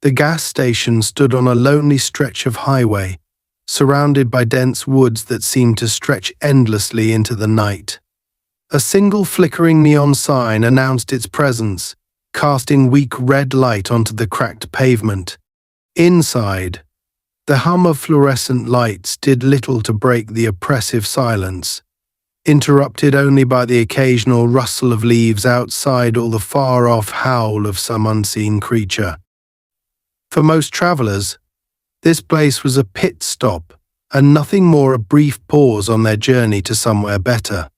The gas station stood on a lonely stretch of highway, surrounded by dense woods that seemed to stretch endlessly into the night. A single flickering neon sign announced its presence, casting weak red light onto the cracked pavement. Inside, the hum of fluorescent lights did little to break the oppressive silence, interrupted only by the occasional rustle of leaves outside or the far-off howl of some unseen creature. For most travelers, this place was a pit stop and nothing more a brief pause on their journey to somewhere better.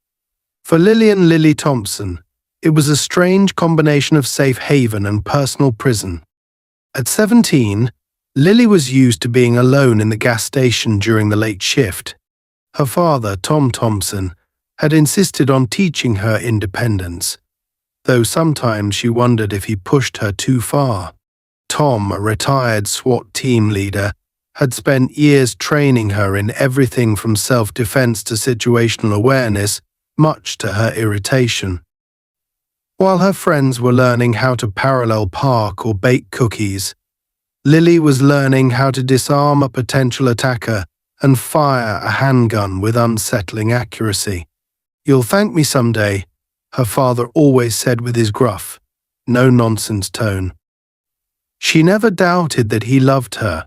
For Lily Thompson, it was a strange combination of safe haven and personal prison. At 17, Lily was used to being alone in the gas station during the late shift. Her father, Tom Thompson, had insisted on teaching her independence, though sometimes she wondered if he pushed her too far. Tom, a retired SWAT team leader, had spent years training her in everything from self-defense to situational awareness, much to her irritation. While her friends were learning how to parallel park or bake cookies, Lily was learning how to disarm a potential attacker and fire a handgun with unsettling accuracy. "You'll thank me someday," her father always said with his gruff, no-nonsense tone. She never doubted that he loved her,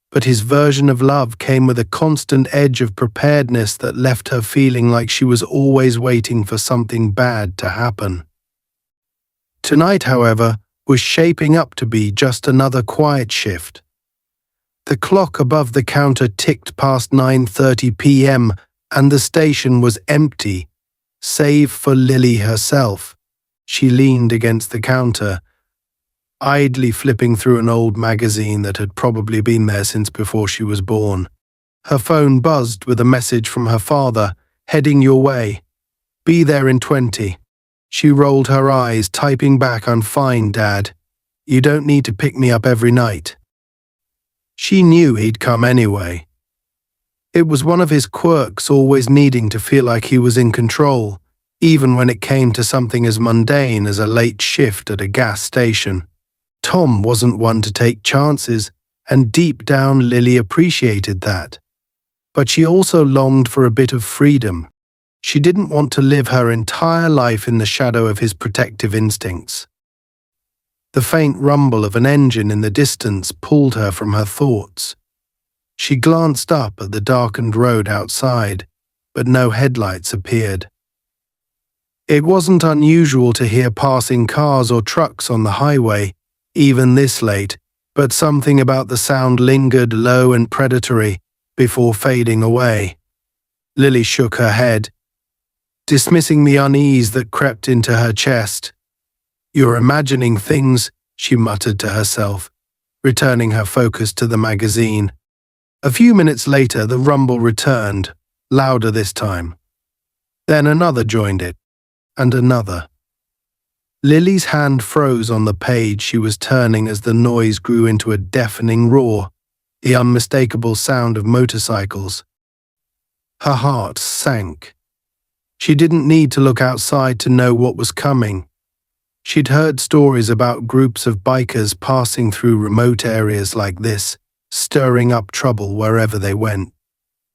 but his version of love came with a constant edge of preparedness that left her feeling like she was always waiting for something bad to happen. Tonight, however, was shaping up to be just another quiet shift. The clock above the counter ticked past 9:30 p.m. and the station was empty, save for Lily herself. She leaned against the counter, idly flipping through an old magazine that had probably been there since before she was born. Her phone buzzed with a message from her father, "Heading your way. Be there in 20. She rolled her eyes, typing back, "I'm fine, Dad. You don't need to pick me up every night." She knew he'd come anyway. It was one of his quirks, always needing to feel like he was in control, even when it came to something as mundane as a late shift at a gas station. Tom wasn't one to take chances, and deep down Lily appreciated that. But she also longed for a bit of freedom. She didn't want to live her entire life in the shadow of his protective instincts. The faint rumble of an engine in the distance pulled her from her thoughts. She glanced up at the darkened road outside, but no headlights appeared. It wasn't unusual to hear passing cars or trucks on the highway, even this late, but something about the sound lingered low and predatory before fading away. Lily shook her head, dismissing the unease that crept into her chest. "You're imagining things," she muttered to herself, returning her focus to the magazine. A few minutes later, the rumble returned, louder this time. Then another joined it, and another. Lily's hand froze on the page she was turning as the noise grew into a deafening roar, the unmistakable sound of motorcycles. Her heart sank. She didn't need to look outside to know what was coming. She'd heard stories about groups of bikers passing through remote areas like this, stirring up trouble wherever they went.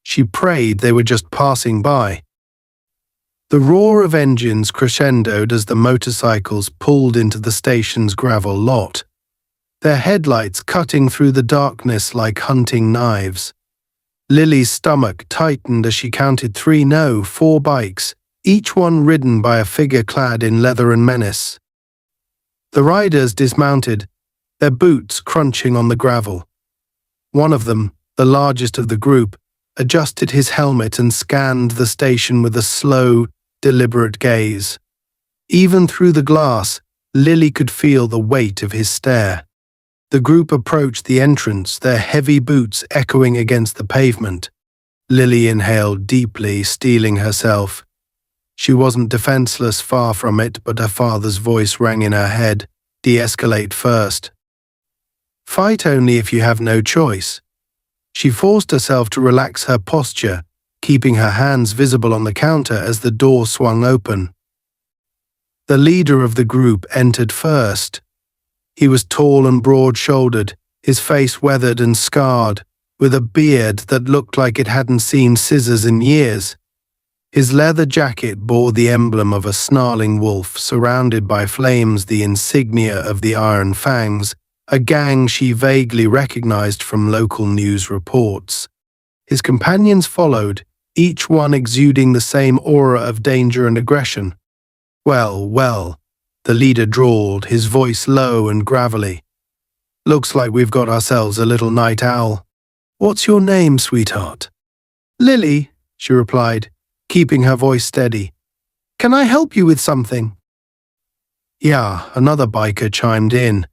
She prayed they were just passing by. The roar of engines crescendoed as the motorcycles pulled into the station's gravel lot, their headlights cutting through the darkness like hunting knives. Lily's stomach tightened as she counted 4 bikes, each one ridden by a figure clad in leather and menace. The riders dismounted, their boots crunching on the gravel. One of them, the largest of the group, adjusted his helmet and scanned the station with a slow, deliberate gaze. Even through the glass, Lily could feel the weight of his stare. The group approached the entrance, their heavy boots echoing against the pavement. Lily inhaled deeply, steeling herself. She wasn't defenseless, far from it, but her father's voice rang in her head, "De-escalate first. Fight only if you have no choice." She forced herself to relax her posture, keeping her hands visible on the counter as the door swung open. The leader of the group entered first. He was tall and broad-shouldered, his face weathered and scarred, with a beard that looked like it hadn't seen scissors in years. His leather jacket bore the emblem of a snarling wolf surrounded by flames, the insignia of the Iron Fangs, a gang she vaguely recognized from local news reports. His companions followed, each one exuding the same aura of danger and aggression. "Well, well," the leader drawled, his voice low and gravelly. "Looks like we've got ourselves a little night owl. What's your name, sweetheart?" "Lily," she replied, keeping her voice steady. "Can I help you with something?" "Yeah," another biker chimed in,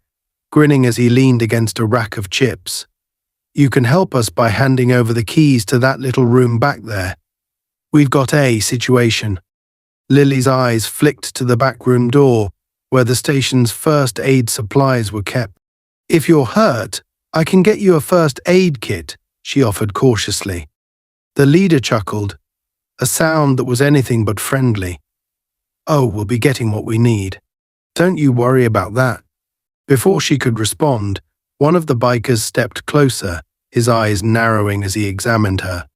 grinning as he leaned against a rack of chips. "You can help us by handing over the keys to that little room back there. We've got a situation." Lily's eyes flicked to the back room door, where the station's first aid supplies were kept. "If you're hurt, I can get you a first aid kit," she offered cautiously. The leader chuckled, a sound that was anything but friendly. "Oh, we'll be getting what we need. Don't you worry about that." Before she could respond, one of the bikers stepped closer, his eyes narrowing as he examined her.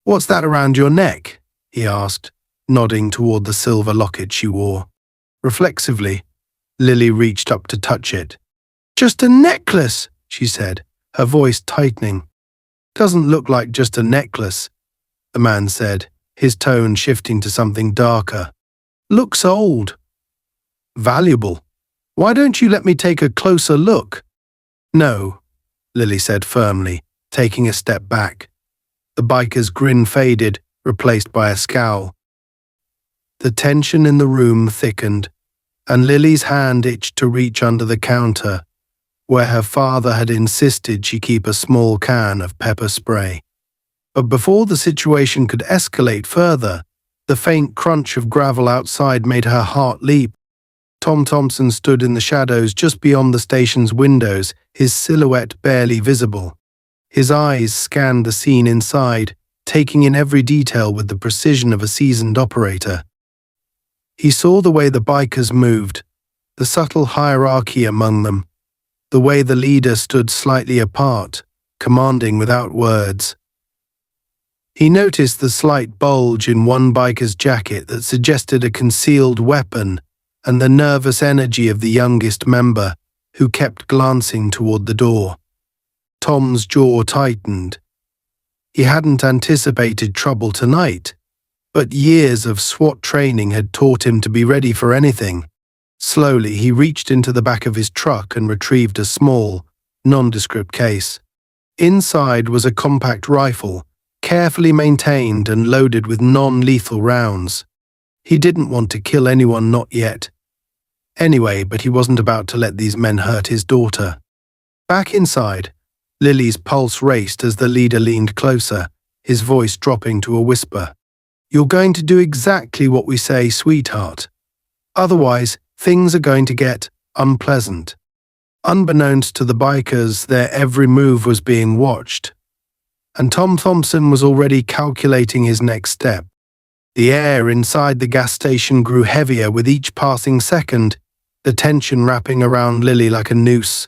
"What's that around your neck?" he asked, nodding toward the silver locket she wore. Reflexively, Lily reached up to touch it. "Just a necklace," she said, her voice tightening. "Doesn't look like just a necklace," the man said, his tone shifting to something darker. "Looks old. Valuable. Why don't you let me take a closer look?" "No," Lily said firmly, taking a step back. The biker's grin faded, replaced by a scowl. The tension in the room thickened, and Lily's hand itched to reach under the counter, where her father had insisted she keep a small can of pepper spray. But before the situation could escalate further, the faint crunch of gravel outside made her heart leap. Tom Thompson stood in the shadows just beyond the station's windows, his silhouette barely visible. His eyes scanned the scene inside, taking in every detail with the precision of a seasoned operator. He saw the way the bikers moved, the subtle hierarchy among them, the way the leader stood slightly apart, commanding without words. He noticed the slight bulge in one biker's jacket that suggested a concealed weapon, and the nervous energy of the youngest member, who kept glancing toward the door. Tom's jaw tightened. He hadn't anticipated trouble tonight, but years of SWAT training had taught him to be ready for anything. Slowly, he reached into the back of his truck and retrieved a small, nondescript case. Inside was a compact rifle, carefully maintained and loaded with non-lethal rounds. He didn't want to kill anyone, not yet. Anyway, but he wasn't about to let these men hurt his daughter. Back inside, Lily's pulse raced as the leader leaned closer, his voice dropping to a whisper. "You're going to do exactly what we say, sweetheart. Otherwise, things are going to get unpleasant." Unbeknownst to the bikers, their every move was being watched, and Tom Thompson was already calculating his next step. The air inside the gas station grew heavier with each passing second, the tension wrapping around Lily like a noose.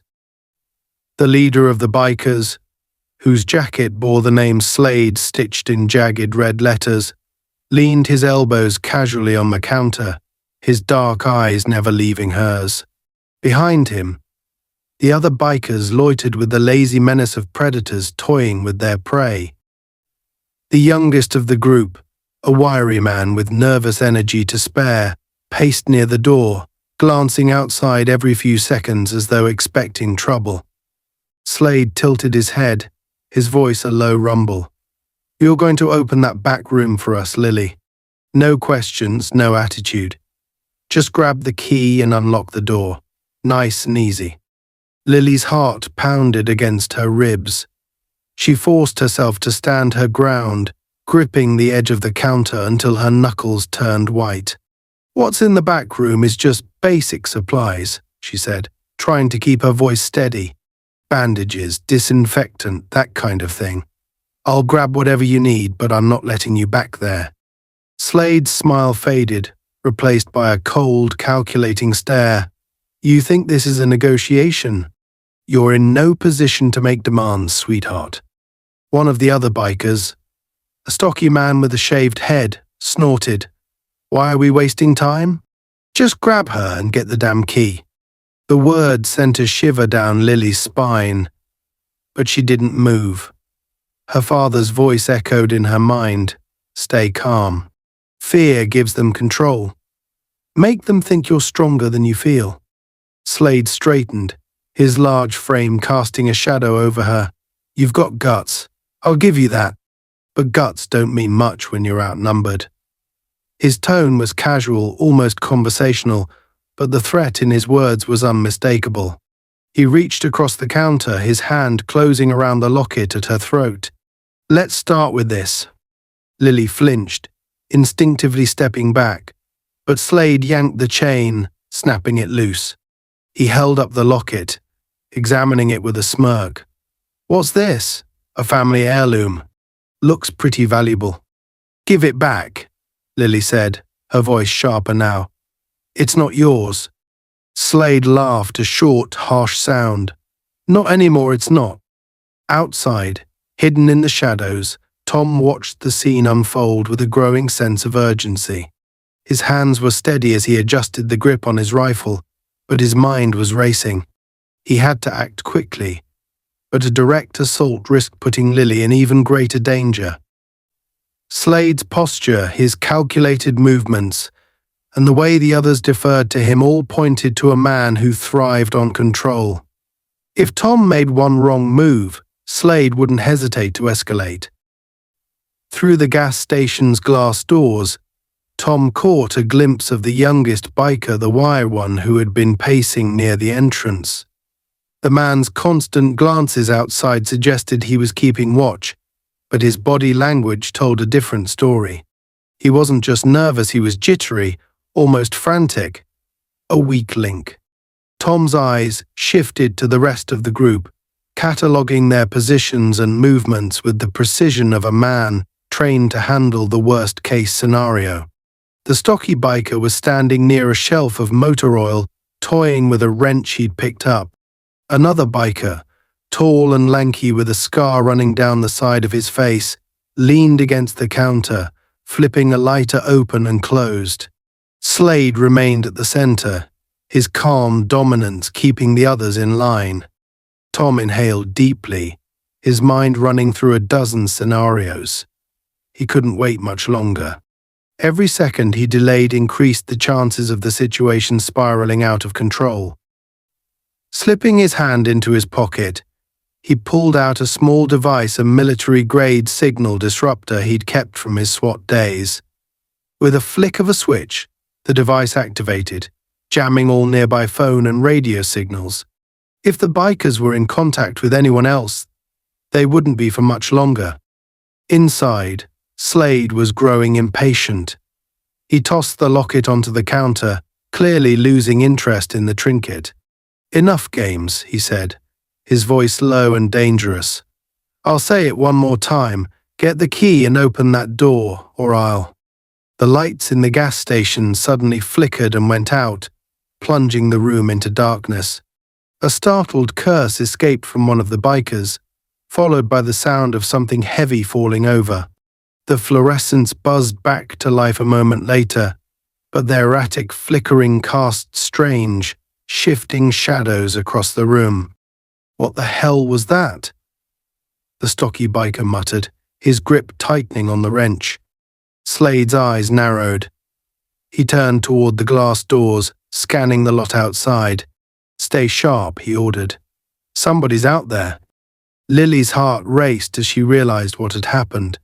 The leader of the bikers, whose jacket bore the name Slade stitched in jagged red letters, leaned his elbows casually on the counter, his dark eyes never leaving hers. Behind him, the other bikers loitered with the lazy menace of predators toying with their prey. The youngest of the group, a wiry man with nervous energy to spare, paced near the door, glancing outside every few seconds as though expecting trouble. Slade tilted his head, his voice a low rumble. "You're going to open that back room for us, Lily. No questions, no attitude. Just grab the key and unlock the door. Nice and easy." Lily's heart pounded against her ribs. She forced herself to stand her ground, gripping the edge of the counter until her knuckles turned white. "What's in the back room is just basic supplies," she said, trying to keep her voice steady. "Bandages, disinfectant, that kind of thing. I'll grab whatever you need, but I'm not letting you back there." Slade's smile faded, replaced by a cold, calculating stare. "You think this is a negotiation?" "You're in no position to make demands, sweetheart." One of the other bikers, a stocky man with a shaved head, snorted. "Why are we wasting time? Just grab her and get the damn key." The word sent a shiver down Lily's spine, but she didn't move. Her father's voice echoed in her mind. "Stay calm. Fear gives them control. Make them think you're stronger than you feel." Slade straightened, his large frame casting a shadow over her. "You've got guts. I'll give you that. But guts don't mean much when you're outnumbered." His tone was casual, almost conversational, but the threat in his words was unmistakable. He reached across the counter, his hand closing around the locket at her throat. "Let's start with this." Lily flinched, instinctively stepping back, but Slade yanked the chain, snapping it loose. He held up the locket, examining it with a smirk. "What's this?" "A family heirloom. Looks pretty valuable." "Give it back," Lily said, her voice sharper now. "It's not yours." Slade laughed, a short, harsh sound. "Not anymore, it's not." Outside, hidden in the shadows, Tom watched the scene unfold with a growing sense of urgency. His hands were steady as he adjusted the grip on his rifle, but his mind was racing. He had to act quickly, but a direct assault risked putting Lily in even greater danger. Slade's posture, his calculated movements, and the way the others deferred to him all pointed to a man who thrived on control. If Tom made one wrong move, Slade wouldn't hesitate to escalate. Through the gas station's glass doors, Tom caught a glimpse of the youngest biker, the wire one who had been pacing near the entrance. The man's constant glances outside suggested he was keeping watch, but his body language told a different story. He wasn't just nervous, he was jittery, almost frantic. A weak link. Tom's eyes shifted to the rest of the group, cataloguing their positions and movements with the precision of a man trained to handle the worst-case scenario. The stocky biker was standing near a shelf of motor oil, toying with a wrench he'd picked up. Another biker, tall and lanky with a scar running down the side of his face, leaned against the counter, flipping a lighter open and closed. Slade remained at the center, his calm dominance keeping the others in line. Tom inhaled deeply, his mind running through a dozen scenarios. He couldn't wait much longer. Every second he delayed increased the chances of the situation spiraling out of control. Slipping his hand into his pocket, he pulled out a small device, a military-grade signal disruptor he'd kept from his SWAT days. With a flick of a switch, the device activated, jamming all nearby phone and radio signals. If the bikers were in contact with anyone else, they wouldn't be for much longer. Inside, Slade was growing impatient. He tossed the locket onto the counter, clearly losing interest in the trinket. "Enough games," he said, his voice low and dangerous. "I'll say it one more time. Get the key and open that door, or I'll..." The lights in the gas station suddenly flickered and went out, plunging the room into darkness. A startled curse escaped from one of the bikers, followed by the sound of something heavy falling over. The fluorescents buzzed back to life a moment later, but their erratic flickering cast strange, shifting shadows across the room. "What the hell was that?" the stocky biker muttered, his grip tightening on the wrench. Slade's eyes narrowed. He turned toward the glass doors, scanning the lot outside. "Stay sharp," he ordered. "Somebody's out there." Lily's heart raced as she realized what had happened.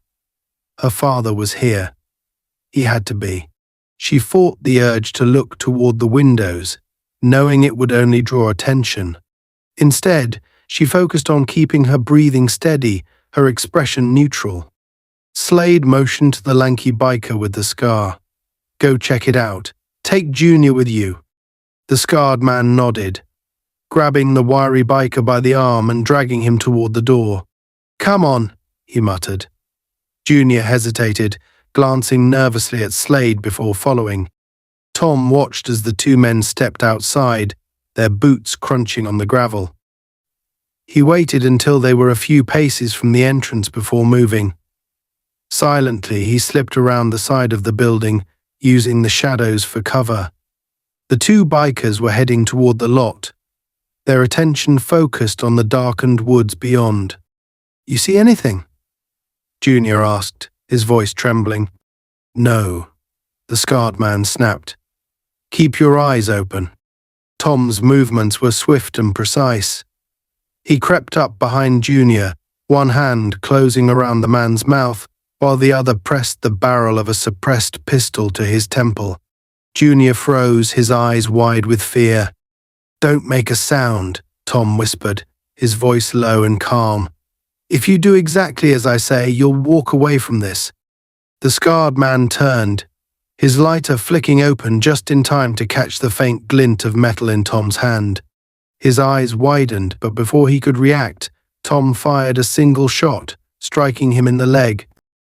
Her father was here. He had to be. She fought the urge to look toward the windows, knowing it would only draw attention. Instead, she focused on keeping her breathing steady, her expression neutral. Slade motioned to the lanky biker with the scar. "Go check it out. Take Junior with you." The scarred man nodded, grabbing the wiry biker by the arm and dragging him toward the door. "Come on," he muttered. Junior hesitated, glancing nervously at Slade before following. Tom watched as the two men stepped outside, their boots crunching on the gravel. He waited until they were a few paces from the entrance before moving. Silently, he slipped around the side of the building, using the shadows for cover. The two bikers were heading toward the lot, their attention focused on the darkened woods beyond. "You see anything?" Junior asked, his voice trembling. "No," the scarred man snapped. "Keep your eyes open." Tom's movements were swift and precise. He crept up behind Junior, one hand closing around the man's mouth, while the other pressed the barrel of a suppressed pistol to his temple. Junior froze, his eyes wide with fear. "Don't make a sound," Tom whispered, his voice low and calm. "If you do exactly as I say, you'll walk away from this." The scarred man turned, his lighter flicking open just in time to catch the faint glint of metal in Tom's hand. His eyes widened, but before he could react, Tom fired a single shot, striking him in the leg.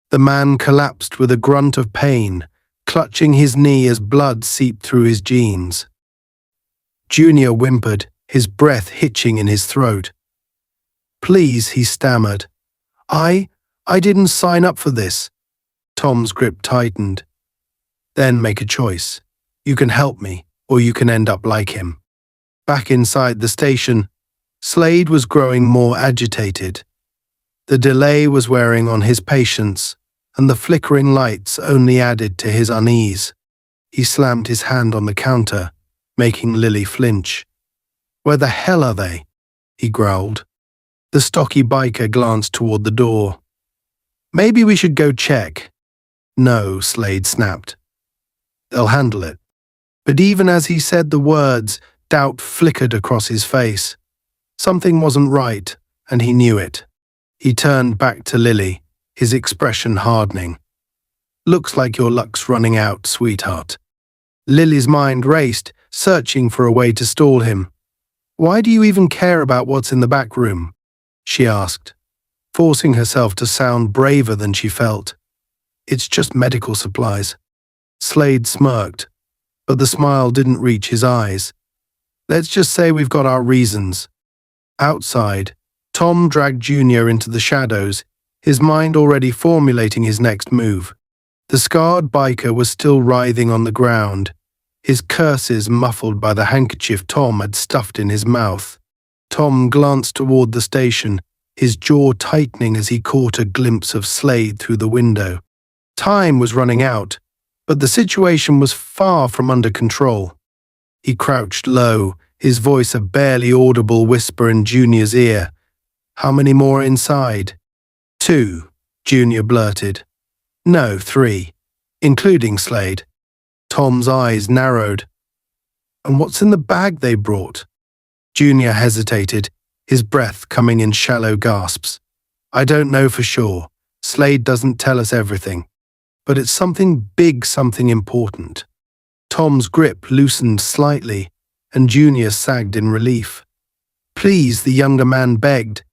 The man collapsed with a grunt of pain, clutching his knee as blood seeped through his jeans. Junior whimpered, his breath hitching in his throat. "Please," he stammered. I didn't sign up for this." Tom's grip tightened. "Then make a choice. You can help me, or you can end up like him." Back inside the station, Slade was growing more agitated. The delay was wearing on his patience, and the flickering lights only added to his unease. He slammed his hand on the counter, making Lily flinch. "Where the hell are they?" he growled. The stocky biker glanced toward the door. "Maybe we should go check." "No," Slade snapped. "They'll handle it." But even as he said the words, doubt flickered across his face. Something wasn't right, and he knew it. He turned back to Lily, his expression hardening. "Looks like your luck's running out, sweetheart." Lily's mind raced, searching for a way to stall him. "Why do you even care about what's in the back room?" she asked, forcing herself to sound braver than she felt. "It's just medical supplies." Slade smirked, but the smile didn't reach his eyes. "Let's just say we've got our reasons." Outside, Tom dragged Junior into the shadows, his mind already formulating his next move. The scarred biker was still writhing on the ground, his curses muffled by the handkerchief Tom had stuffed in his mouth. Tom glanced toward the station, his jaw tightening as he caught a glimpse of Slade through the window. Time was running out, but the situation was far from under control. He crouched low, his voice a barely audible whisper in Junior's ear. "How many more inside?" "2, Junior blurted. "No, 3, including Slade." Tom's eyes narrowed. "And what's in the bag they brought?" Junior hesitated, his breath coming in shallow gasps. "I don't know for sure. Slade doesn't tell us everything. But it's something big, something important." Tom's grip loosened slightly, and Junior sagged in relief. "Please," the younger man begged.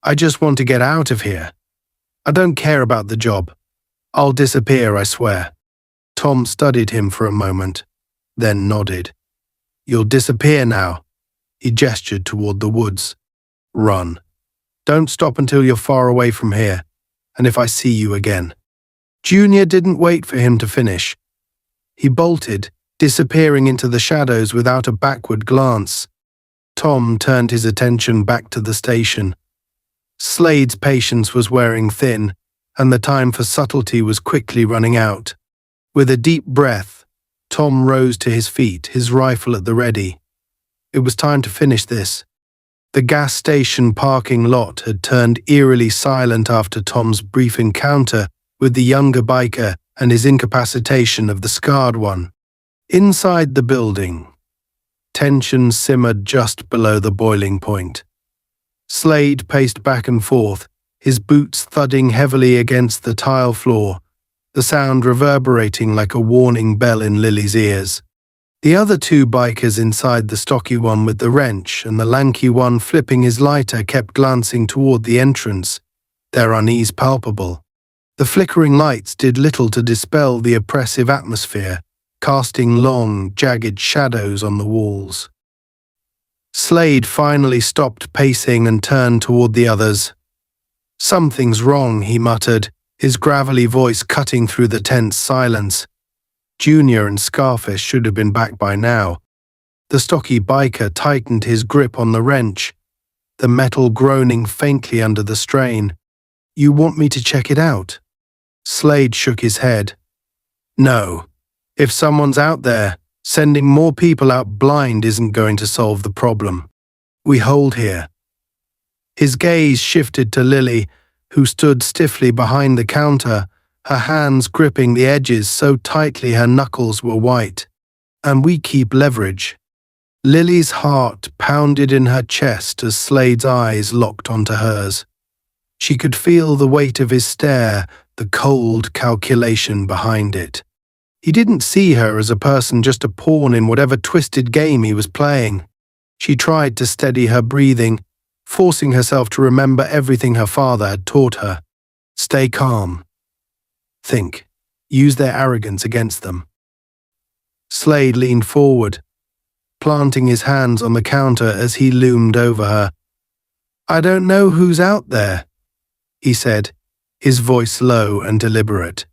"I just want to get out of here. I don't care about the job. I'll disappear, I swear." Tom studied him for a moment, then nodded. "You'll disappear now." He gestured toward the woods. "Run. Don't stop until you're far away from here, and if I see you again." Junior didn't wait for him to finish. He bolted, disappearing into the shadows without a backward glance. Tom turned his attention back to the station. Slade's patience was wearing thin, and the time for subtlety was quickly running out. With a deep breath, Tom rose to his feet, his rifle at the ready. It was time to finish this. The gas station parking lot had turned eerily silent after Tom's brief encounter with the younger biker and his incapacitation of the scarred one. Inside the building, tension simmered just below the boiling point. Slade paced back and forth, his boots thudding heavily against the tile floor, the sound reverberating like a warning bell in Lily's ears. The other two bikers inside, the stocky one with the wrench and the lanky one flipping his lighter, kept glancing toward the entrance, their unease palpable. The flickering lights did little to dispel the oppressive atmosphere, casting long, jagged shadows on the walls. Slade finally stopped pacing and turned toward the others. "Something's wrong," he muttered, his gravelly voice cutting through the tense silence. Junior and Scarfish should have been back by now. The stocky biker tightened his grip on the wrench, the metal groaning faintly under the strain. "You want me to check it out?" Slade shook his head. "No. If someone's out there, sending more people out blind isn't going to solve the problem. We hold here." His gaze shifted to Lily, who stood stiffly behind the counter, her hands gripping the edges so tightly her knuckles were white. "And we keep leverage." Lily's heart pounded in her chest as Slade's eyes locked onto hers. She could feel the weight of his stare, the cold calculation behind it. He didn't see her as a person, just a pawn in whatever twisted game he was playing. She tried to steady her breathing, forcing herself to remember everything her father had taught her. Stay calm. Think. Use their arrogance against them. Slade leaned forward, planting his hands on the counter as he loomed over her. "I don't know who's out there," he said, his voice low and deliberate.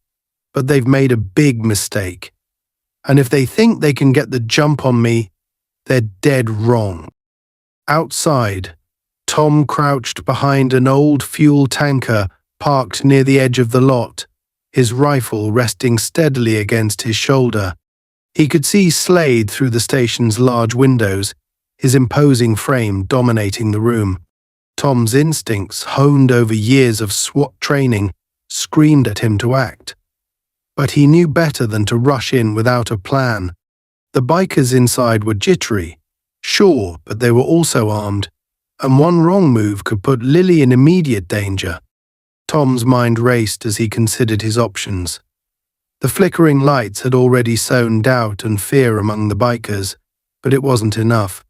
"But they've made a big mistake. And if they think they can get the jump on me, they're dead wrong." Outside, Tom crouched behind an old fuel tanker parked near the edge of the lot, his rifle resting steadily against his shoulder. He could see Slade through the station's large windows, his imposing frame dominating the room. Tom's instincts, honed over years of SWAT training, screamed at him to act. But he knew better than to rush in without a plan. The bikers inside were jittery, sure, but they were also armed, and one wrong move could put Lily in immediate danger. Tom's mind raced as he considered his options. The flickering lights had already sown doubt and fear among the bikers, but it wasn't enough.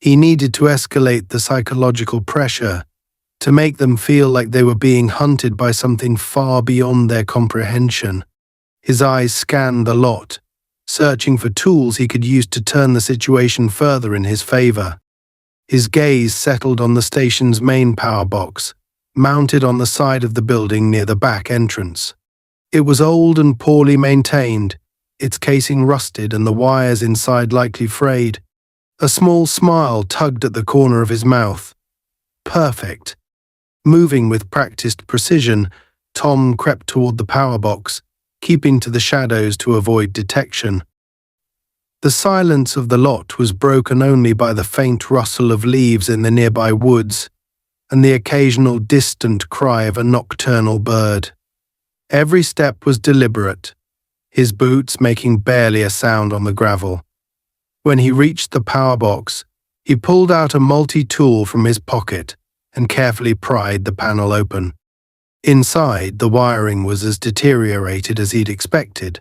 He needed to escalate the psychological pressure, to make them feel like they were being hunted by something far beyond their comprehension. His eyes scanned the lot, searching for tools he could use to turn the situation further in his favor. His gaze settled on the station's main power box, mounted on the side of the building near the back entrance. It was old and poorly maintained, its casing rusted and the wires inside likely frayed. A small smile tugged at the corner of his mouth. Perfect. Moving with practiced precision, Tom crept toward the power box, keeping to the shadows to avoid detection. The silence of the lot was broken only by the faint rustle of leaves in the nearby woods and the occasional distant cry of a nocturnal bird. Every step was deliberate, his boots making barely a sound on the gravel. When he reached the power box, he pulled out a multi-tool from his pocket and carefully pried the panel open. Inside, the wiring was as deteriorated as he'd expected.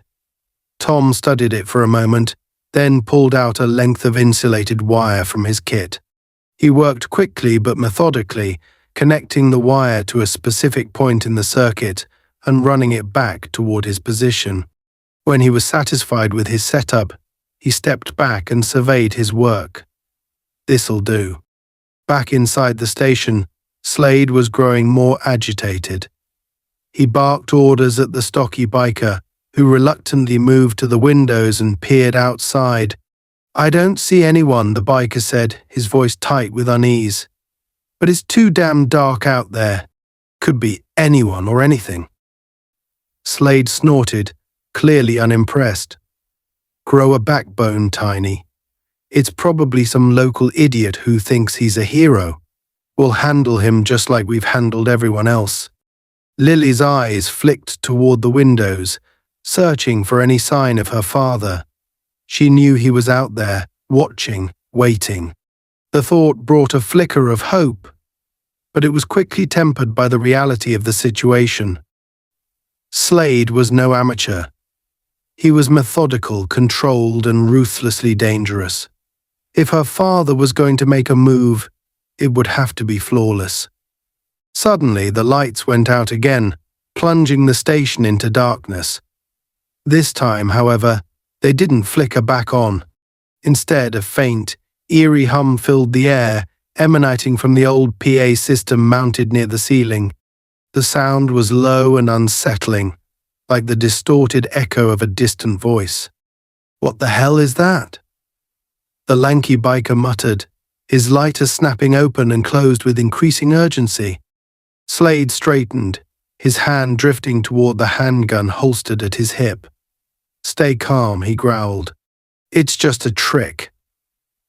Tom studied it for a moment, then pulled out a length of insulated wire from his kit. He worked quickly but methodically, connecting the wire to a specific point in the circuit and running it back toward his position. When he was satisfied with his setup, he stepped back and surveyed his work. This'll do. Back inside the station, Slade was growing more agitated. He barked orders at the stocky biker, who reluctantly moved to the windows and peered outside. "I don't see anyone," the biker said, his voice tight with unease. "But it's too damn dark out there. Could be anyone or anything." Slade snorted, clearly unimpressed. "Grow a backbone, Tiny. It's probably some local idiot who thinks he's a hero. We'll handle him just like we've handled everyone else." Lily's eyes flicked toward the windows, searching for any sign of her father. She knew he was out there, watching, waiting. The thought brought a flicker of hope, but it was quickly tempered by the reality of the situation. Slade was no amateur. He was methodical, controlled, and ruthlessly dangerous. If her father was going to make a move, it would have to be flawless. Suddenly, the lights went out again, plunging the station into darkness. This time, however, they didn't flicker back on. Instead, a faint, Eerie hum filled the air, emanating from the old PA system mounted near the ceiling. The sound was low and unsettling, like the distorted echo of a distant voice. "What the hell is that?" the lanky biker muttered, his lighter snapping open and closed with increasing urgency. Slade straightened, his hand drifting toward the handgun holstered at his hip. "Stay calm," he growled. "It's just a trick.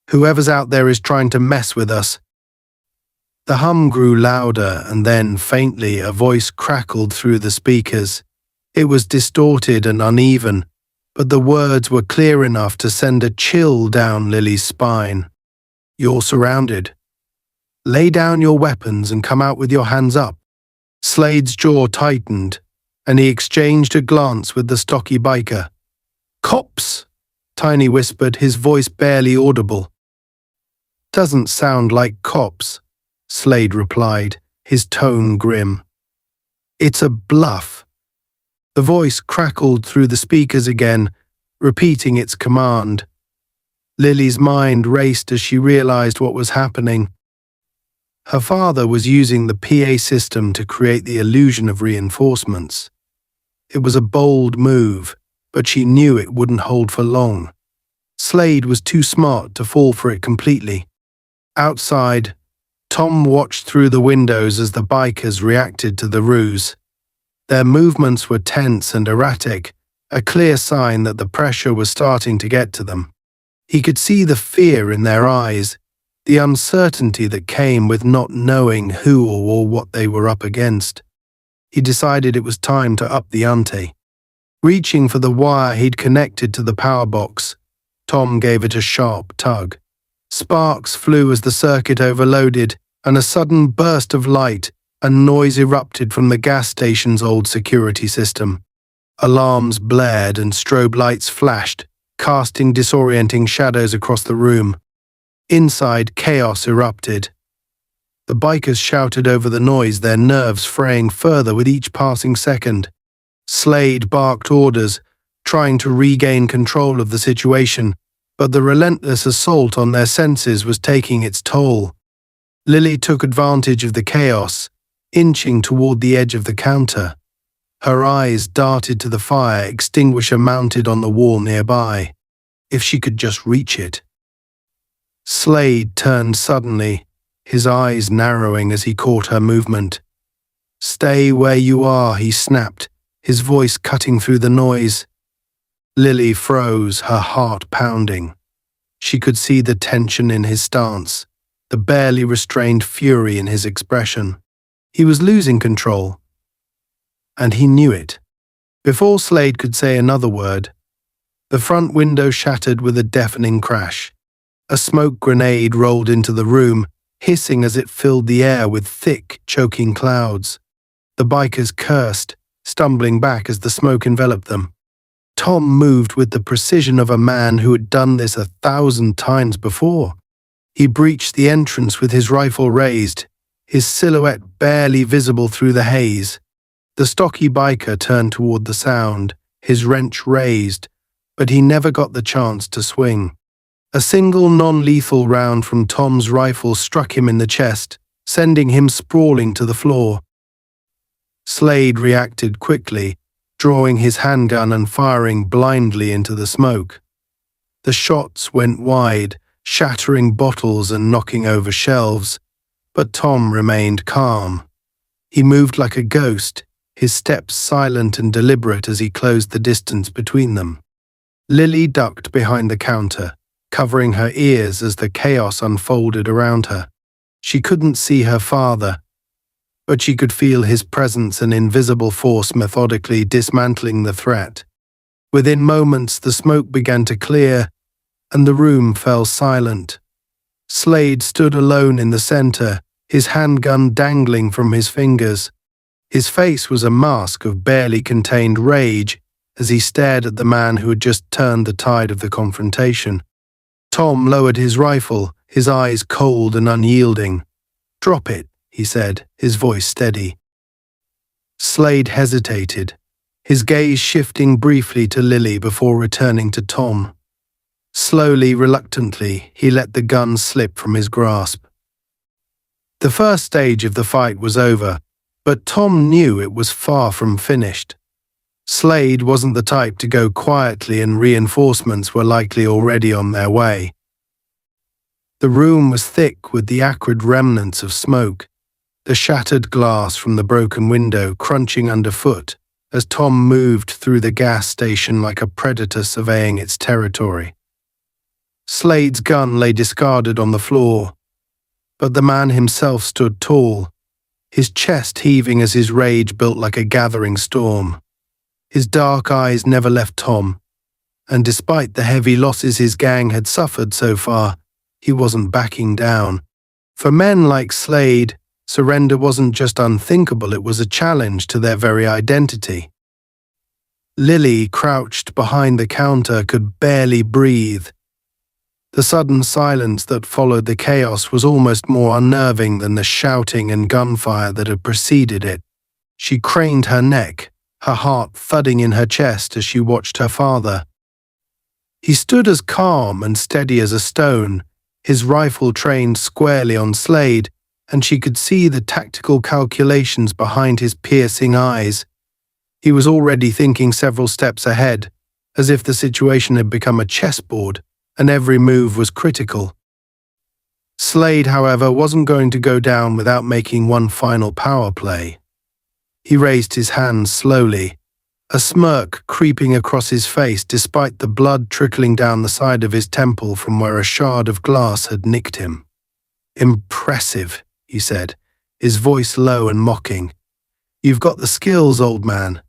Whoever's out there is trying to mess with us." The hum grew louder, and then, faintly, a voice crackled through the speakers. It was distorted and uneven, but the words were clear enough to send a chill down Lily's spine. "You're surrounded. Lay down your weapons and come out with your hands up." Slade's jaw tightened, and he exchanged a glance with the stocky biker. "Cops!" Tiny whispered, his voice barely audible. "Doesn't sound like cops," Slade replied, his tone grim. "It's a bluff." The voice crackled through the speakers again, repeating its command. Lily's mind raced as she realized what was happening. Her father was using the PA system to create the illusion of reinforcements. It was a bold move, but she knew it wouldn't hold for long. Slade was too smart to fall for it completely. Outside, Tom watched through the windows as the bikers reacted to the ruse. Their movements were tense and erratic, a clear sign that the pressure was starting to get to them. He could see the fear in their eyes, the uncertainty that came with not knowing who or what they were up against. He decided it was time to up the ante. Reaching for the wire he'd connected to the power box, Tom gave it a sharp tug. Sparks flew as the circuit overloaded, and a sudden burst of light and noise erupted from the gas station's old security system. Alarms blared and strobe lights flashed, casting disorienting shadows across the room. Inside, chaos erupted. The bikers shouted over the noise, their nerves fraying further with each passing second. Slade barked orders, trying to regain control of the situation, but the relentless assault on their senses was taking its toll. Lily took advantage of the chaos, inching toward the edge of the counter. Her eyes darted to the fire extinguisher mounted on the wall nearby. If she could just reach it. Slade turned suddenly, his eyes narrowing as he caught her movement. "Stay where you are," he snapped, his voice cutting through the noise. Lily froze, her heart pounding. She could see the tension in his stance, the barely restrained fury in his expression. He was losing control, and he knew it. Before Slade could say another word, the front window shattered with a deafening crash. A smoke grenade rolled into the room, hissing as it filled the air with thick, choking clouds. The bikers cursed, stumbling back as the smoke enveloped them. Tom moved with the precision of a man who had done this 1,000 times before. He breached the entrance with his rifle raised, his silhouette barely visible through the haze. The stocky biker turned toward the sound, his wrench raised, but he never got the chance to swing. A single non-lethal round from Tom's rifle struck him in the chest, sending him sprawling to the floor. Slade reacted quickly, drawing his handgun and firing blindly into the smoke. The shots went wide, shattering bottles and knocking over shelves, but Tom remained calm. He moved like a ghost, his steps silent and deliberate as he closed the distance between them. Lily ducked behind the counter, covering her ears as the chaos unfolded around her. She couldn't see her father, but she could feel his presence, an invisible force methodically dismantling the threat. Within moments, the smoke began to clear, and the room fell silent. Slade stood alone in the center, his handgun dangling from his fingers. His face was a mask of barely contained rage as he stared at the man who had just turned the tide of the confrontation. Tom lowered his rifle, his eyes cold and unyielding. "Drop it," he said, his voice steady. Slade hesitated, his gaze shifting briefly to Lily before returning to Tom. Slowly, reluctantly, he let the gun slip from his grasp. The first stage of the fight was over, but Tom knew it was far from finished. Slade wasn't the type to go quietly, and reinforcements were likely already on their way. The room was thick with the acrid remnants of smoke, the shattered glass from the broken window crunching underfoot as Tom moved through the gas station like a predator surveying its territory. Slade's gun lay discarded on the floor, but the man himself stood tall, his chest heaving as his rage built like a gathering storm. His dark eyes never left Tom, and despite the heavy losses his gang had suffered so far, he wasn't backing down. For men like Slade, surrender wasn't just unthinkable, it was a challenge to their very identity. Lily, crouched behind the counter, could barely breathe. The sudden silence that followed the chaos was almost more unnerving than the shouting and gunfire that had preceded it. She craned her neck, her heart thudding in her chest as she watched her father. He stood as calm and steady as a stone, his rifle trained squarely on Slade, and she could see the tactical calculations behind his piercing eyes. He was already thinking several steps ahead, as if the situation had become a chessboard, and every move was critical. Slade, however, wasn't going to go down without making one final power play. He raised his hands slowly, a smirk creeping across his face despite the blood trickling down the side of his temple from where a shard of glass had nicked him. "Impressive," he said, his voice low and mocking. "You've got the skills, old man.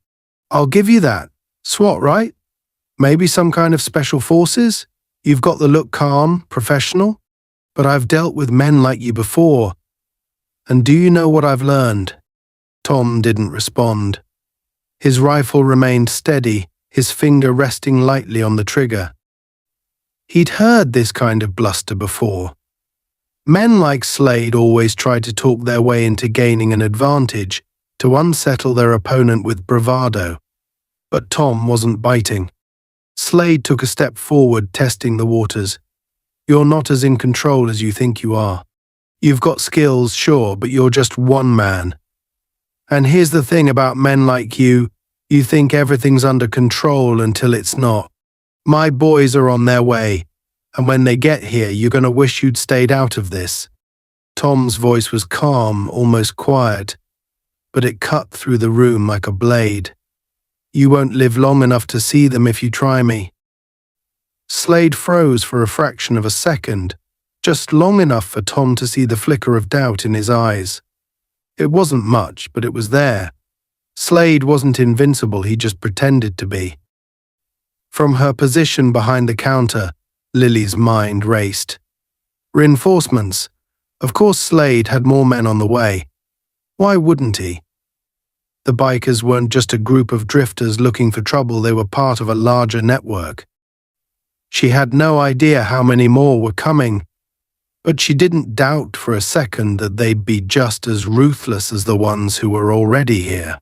I'll give you that. SWAT, right? Maybe some kind of special forces? You've got the look calm, professional, but I've dealt with men like you before. And do you know what I've learned?" Tom didn't respond. His rifle remained steady, his finger resting lightly on the trigger. He'd heard this kind of bluster before. Men like Slade always tried to talk their way into gaining an advantage, to unsettle their opponent with bravado. But Tom wasn't biting. Slade took a step forward, testing the waters. "You're not as in control as you think you are. You've got skills, sure, but you're just one man. And here's the thing about men like you think everything's under control until it's not. My boys are on their way, and when they get here, you're going to wish you'd stayed out of this." Tom's voice was calm, almost quiet, but it cut through the room like a blade. "You won't live long enough to see them if you try me." Slade froze for a fraction of a second, just long enough for Tom to see the flicker of doubt in his eyes. It wasn't much, but it was there. Slade wasn't invincible, he just pretended to be. From her position behind the counter, Lily's mind raced. Reinforcements. Of course Slade had more men on the way. Why wouldn't he? The bikers weren't just a group of drifters looking for trouble, they were part of a larger network. She had no idea how many more were coming, but she didn't doubt for a second that they'd be just as ruthless as the ones who were already here.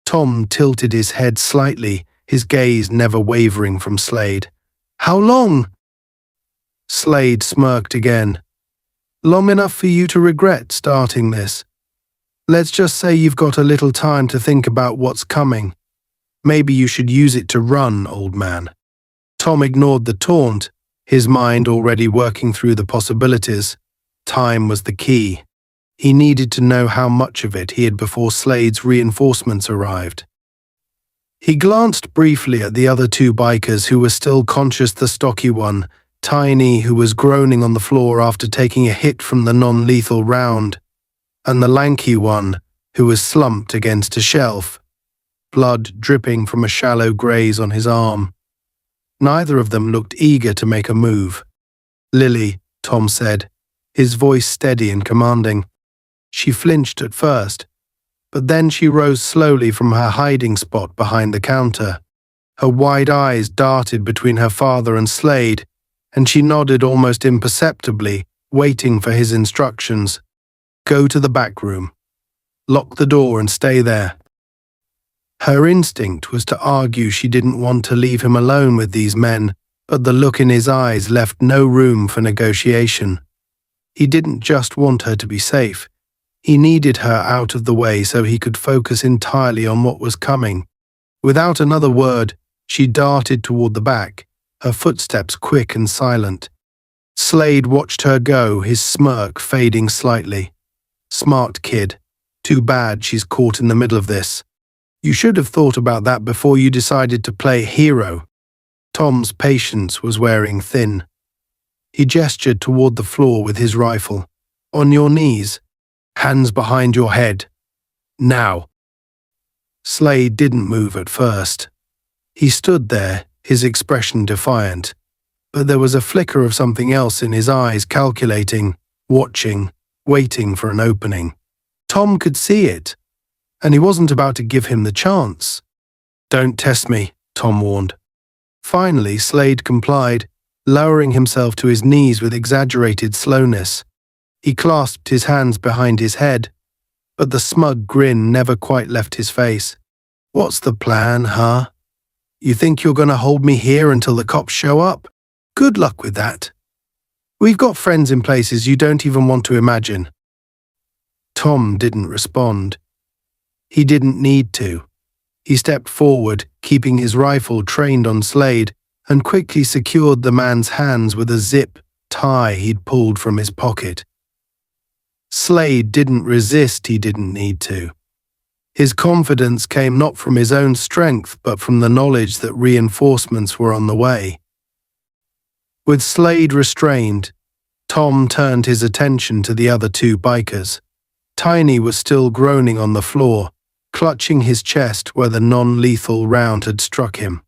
Tom tilted his head slightly, his gaze never wavering from Slade. "How long?" Slade smirked again. "Long enough for you to regret starting this. Let's just say you've got a little time to think about what's coming. Maybe you should use it to run, old man." Tom ignored the taunt, his mind already working through the possibilities. Time was the key. He needed to know how much of it he had before Slade's reinforcements arrived. He glanced briefly at the other two bikers who were still conscious, the stocky one, Tiny, who was groaning on the floor after taking a hit from the non-lethal round, and the lanky one, who was slumped against a shelf, blood dripping from a shallow graze on his arm. Neither of them looked eager to make a move. "Lily," Tom said, his voice steady and commanding. She flinched at first, but then she rose slowly from her hiding spot behind the counter. Her wide eyes darted between her father and Slade, and she nodded almost imperceptibly, waiting for his instructions. "Go to the back room. Lock the door and stay there." Her instinct was to argue she didn't want to leave him alone with these men, but the look in his eyes left no room for negotiation. He didn't just want her to be safe. He needed her out of the way so he could focus entirely on what was coming. Without another word, she darted toward the back, her footsteps quick and silent. Slade watched her go, his smirk fading slightly. Smart kid. Too bad she's caught in the middle of this. You should have thought about that before you decided to play hero. Tom's patience was wearing thin. He gestured toward the floor with his rifle. On your knees. Hands behind your head. Now. Slade didn't move at first. He stood there, his expression defiant. But there was a flicker of something else in his eyes, calculating, watching, waiting for an opening. Tom could see it, and he wasn't about to give him the chance. Don't test me, Tom warned. Finally, Slade complied, lowering himself to his knees with exaggerated slowness. He clasped his hands behind his head, but the smug grin never quite left his face. What's the plan, huh? You think you're going to hold me here until the cops show up? Good luck with that. We've got friends in places you don't even want to imagine. Tom didn't respond. He didn't need to. He stepped forward, keeping his rifle trained on Slade, and quickly secured the man's hands with a zip tie he'd pulled from his pocket. Slade didn't resist, he didn't need to. His confidence came not from his own strength, but from the knowledge that reinforcements were on the way. With Slade restrained, Tom turned his attention to the other two bikers. Tiny was still groaning on the floor, clutching his chest where the non-lethal round had struck him.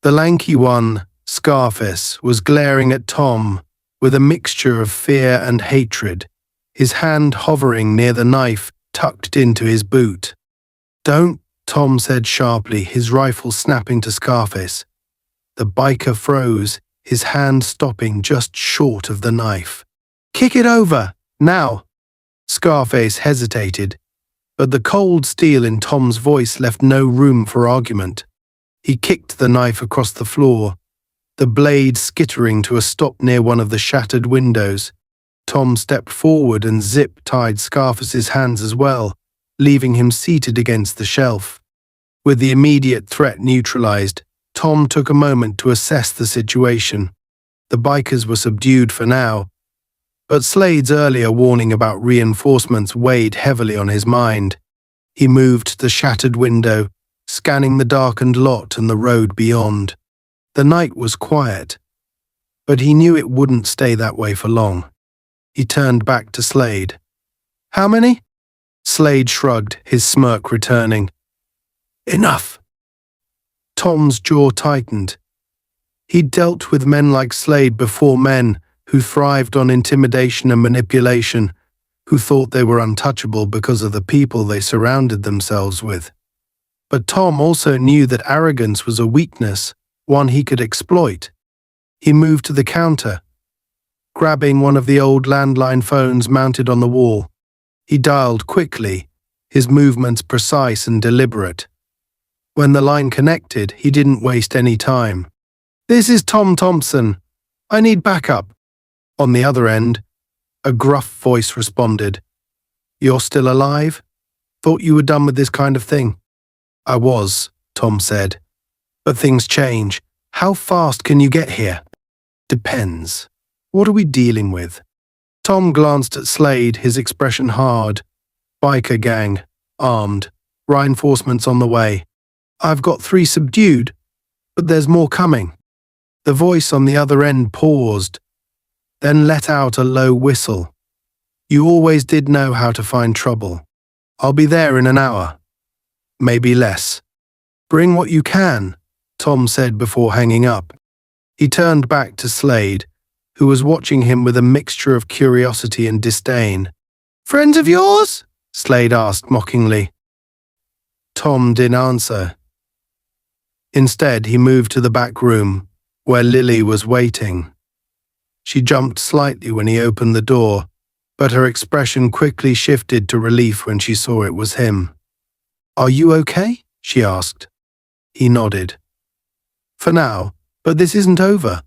The lanky one, Scarface, was glaring at Tom with a mixture of fear and hatred, his hand hovering near the knife tucked into his boot. Don't, Tom said sharply, his rifle snapping to Scarface. The biker froze, his hand stopping just short of the knife. Kick it over, now! Scarface hesitated, but the cold steel in Tom's voice left no room for argument. He kicked the knife across the floor, the blade skittering to a stop near one of the shattered windows. Tom stepped forward and zip-tied Scarface's hands as well, leaving him seated against the shelf. With the immediate threat neutralized, Tom took a moment to assess the situation. The bikers were subdued for now, but Slade's earlier warning about reinforcements weighed heavily on his mind. He moved to the shattered window, scanning the darkened lot and the road beyond. The night was quiet, but he knew it wouldn't stay that way for long. He turned back to Slade. How many? Slade shrugged, his smirk returning. Enough. Tom's jaw tightened. He'd dealt with men like Slade before, men who thrived on intimidation and manipulation, who thought they were untouchable because of the people they surrounded themselves with. But Tom also knew that arrogance was a weakness, one he could exploit. He moved to the counter, grabbing one of the old landline phones mounted on the wall. He dialed quickly, his movements precise and deliberate. When the line connected, he didn't waste any time. This is Tom Thompson. I need backup. On the other end, a gruff voice responded. You're still alive? Thought you were done with this kind of thing. I was, Tom said. But things change. How fast can you get here? Depends. What are we dealing with? Tom glanced at Slade, his expression hard. Biker gang, armed, reinforcements on the way. I've got 3 subdued, but there's more coming. The voice on the other end paused, then let out a low whistle. You always did know how to find trouble. I'll be there in an hour. Maybe less. Bring what you can, Tom said before hanging up. He turned back to Slade, who was watching him with a mixture of curiosity and disdain. Friends of yours? Slade asked mockingly. Tom didn't answer. Instead, he moved to the back room, where Lily was waiting. She jumped slightly when he opened the door, but her expression quickly shifted to relief when she saw it was him. Are you okay? She asked. He nodded. For now, but this isn't over,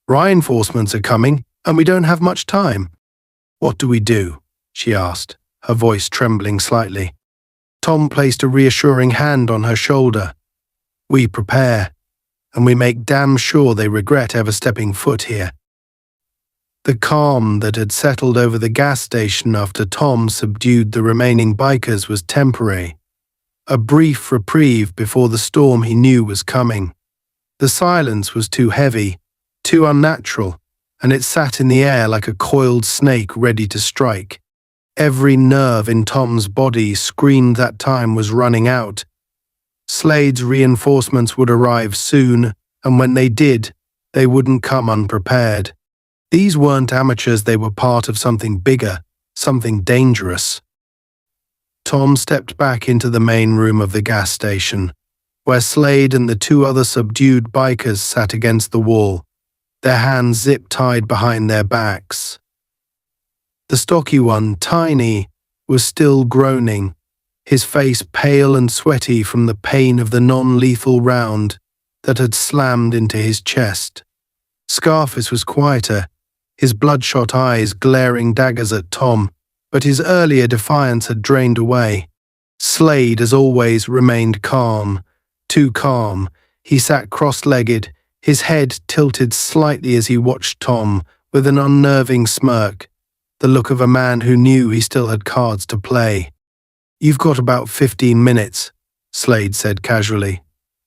Reinforcements are coming, and we don't have much time. What do we do? She asked, her voice trembling slightly. Tom placed a reassuring hand on her shoulder. We prepare, and we make damn sure they regret ever stepping foot here. The calm that had settled over the gas station after Tom subdued the remaining bikers was temporary, a brief reprieve before the storm he knew was coming. The silence was too heavy, too unnatural, and it sat in the air like a coiled snake ready to strike. Every nerve in Tom's body screamed that time was running out. Slade's reinforcements would arrive soon, and when they did, they wouldn't come unprepared. These weren't amateurs, they were part of something bigger, something dangerous. Tom stepped back into the main room of the gas station, where Slade and the two other subdued bikers sat against the wall, their hands zip-tied behind their backs. The stocky one, Tiny, was still groaning, his face pale and sweaty from the pain of the non-lethal round that had slammed into his chest. Scarface was quieter, his bloodshot eyes glaring daggers at Tom, but his earlier defiance had drained away. Slade, as always, remained calm, too calm. He sat cross-legged, his head tilted slightly as he watched Tom, with an unnerving smirk, the look of a man who knew he still had cards to play. "You've got about 15 minutes, Slade said casually,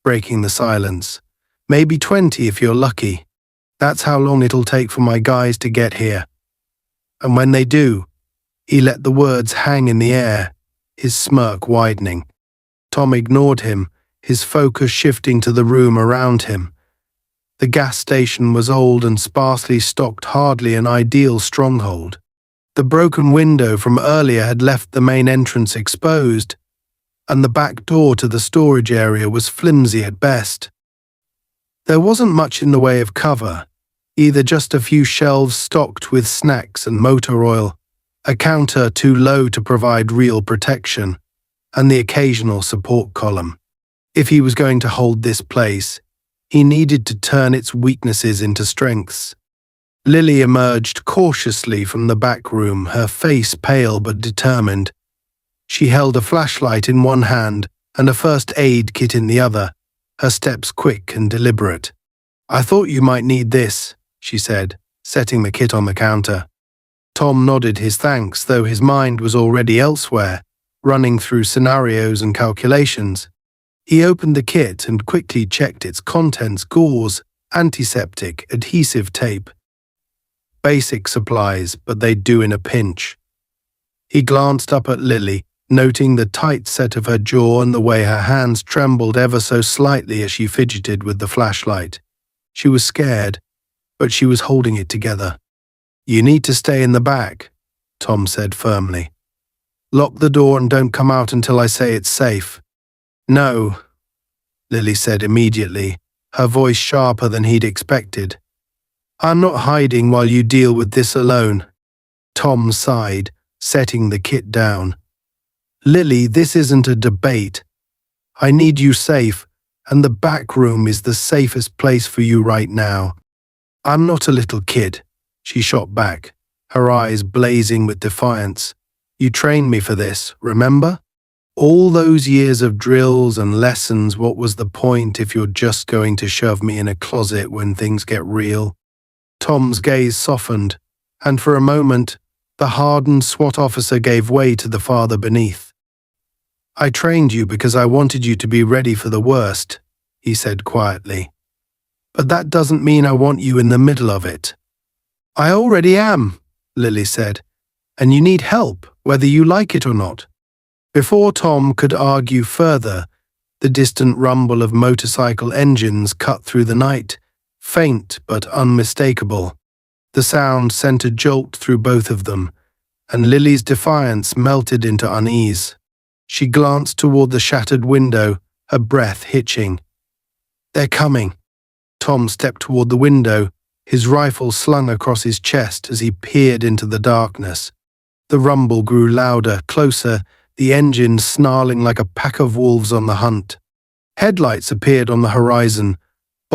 breaking the silence. "Maybe 20 if you're lucky. That's how long it'll take for my guys to get here. And when they do," he let the words hang in the air, his smirk widening. Tom ignored him, his focus shifting to the room around him. The gas station was old and sparsely stocked, hardly an ideal stronghold. The broken window from earlier had left the main entrance exposed, and the back door to the storage area was flimsy at best. There wasn't much in the way of cover, either just a few shelves stocked with snacks and motor oil, a counter too low to provide real protection, and the occasional support column. If he was going to hold this place, he needed to turn its weaknesses into strengths. Lily emerged cautiously from the back room, her face pale but determined. She held a flashlight in one hand and a first aid kit in the other, her steps quick and deliberate. "I thought you might need this," she said, setting the kit on the counter. Tom nodded his thanks, though his mind was already elsewhere, running through scenarios and calculations. He opened the kit and quickly checked its contents: gauze, antiseptic, adhesive tape. Basic supplies, but they'd do in a pinch. He glanced up at Lily, noting the tight set of her jaw and the way her hands trembled ever so slightly as she fidgeted with the flashlight. She was scared, but she was holding it together. "You need to stay in the back," Tom said firmly. "Lock the door and don't come out until I say it's safe." "No," Lily said immediately, her voice sharper than he'd expected. "I'm not hiding while you deal with this alone." Tom sighed, setting the kit down. "Lily, this isn't a debate. I need you safe, and the back room is the safest place for you right now." "I'm not a little kid," she shot back, her eyes blazing with defiance. "You trained me for this, remember? All those years of drills and lessons, what was the point if you're just going to shove me in a closet when things get real?" Tom's gaze softened, and for a moment, the hardened SWAT officer gave way to the father beneath. "I trained you because I wanted you to be ready for the worst," he said quietly. "But that doesn't mean I want you in the middle of it." "I already am," Lily said, "and you need help, whether you like it or not." Before Tom could argue further, the distant rumble of motorcycle engines cut through the night, faint but unmistakable. The sound sent a jolt through both of them, and Lily's defiance melted into unease. She glanced toward the shattered window, her breath hitching. "They're coming." Tom stepped toward the window, his rifle slung across his chest as he peered into the darkness. The rumble grew louder, closer, the engine snarling like a pack of wolves on the hunt. Headlights appeared on the horizon,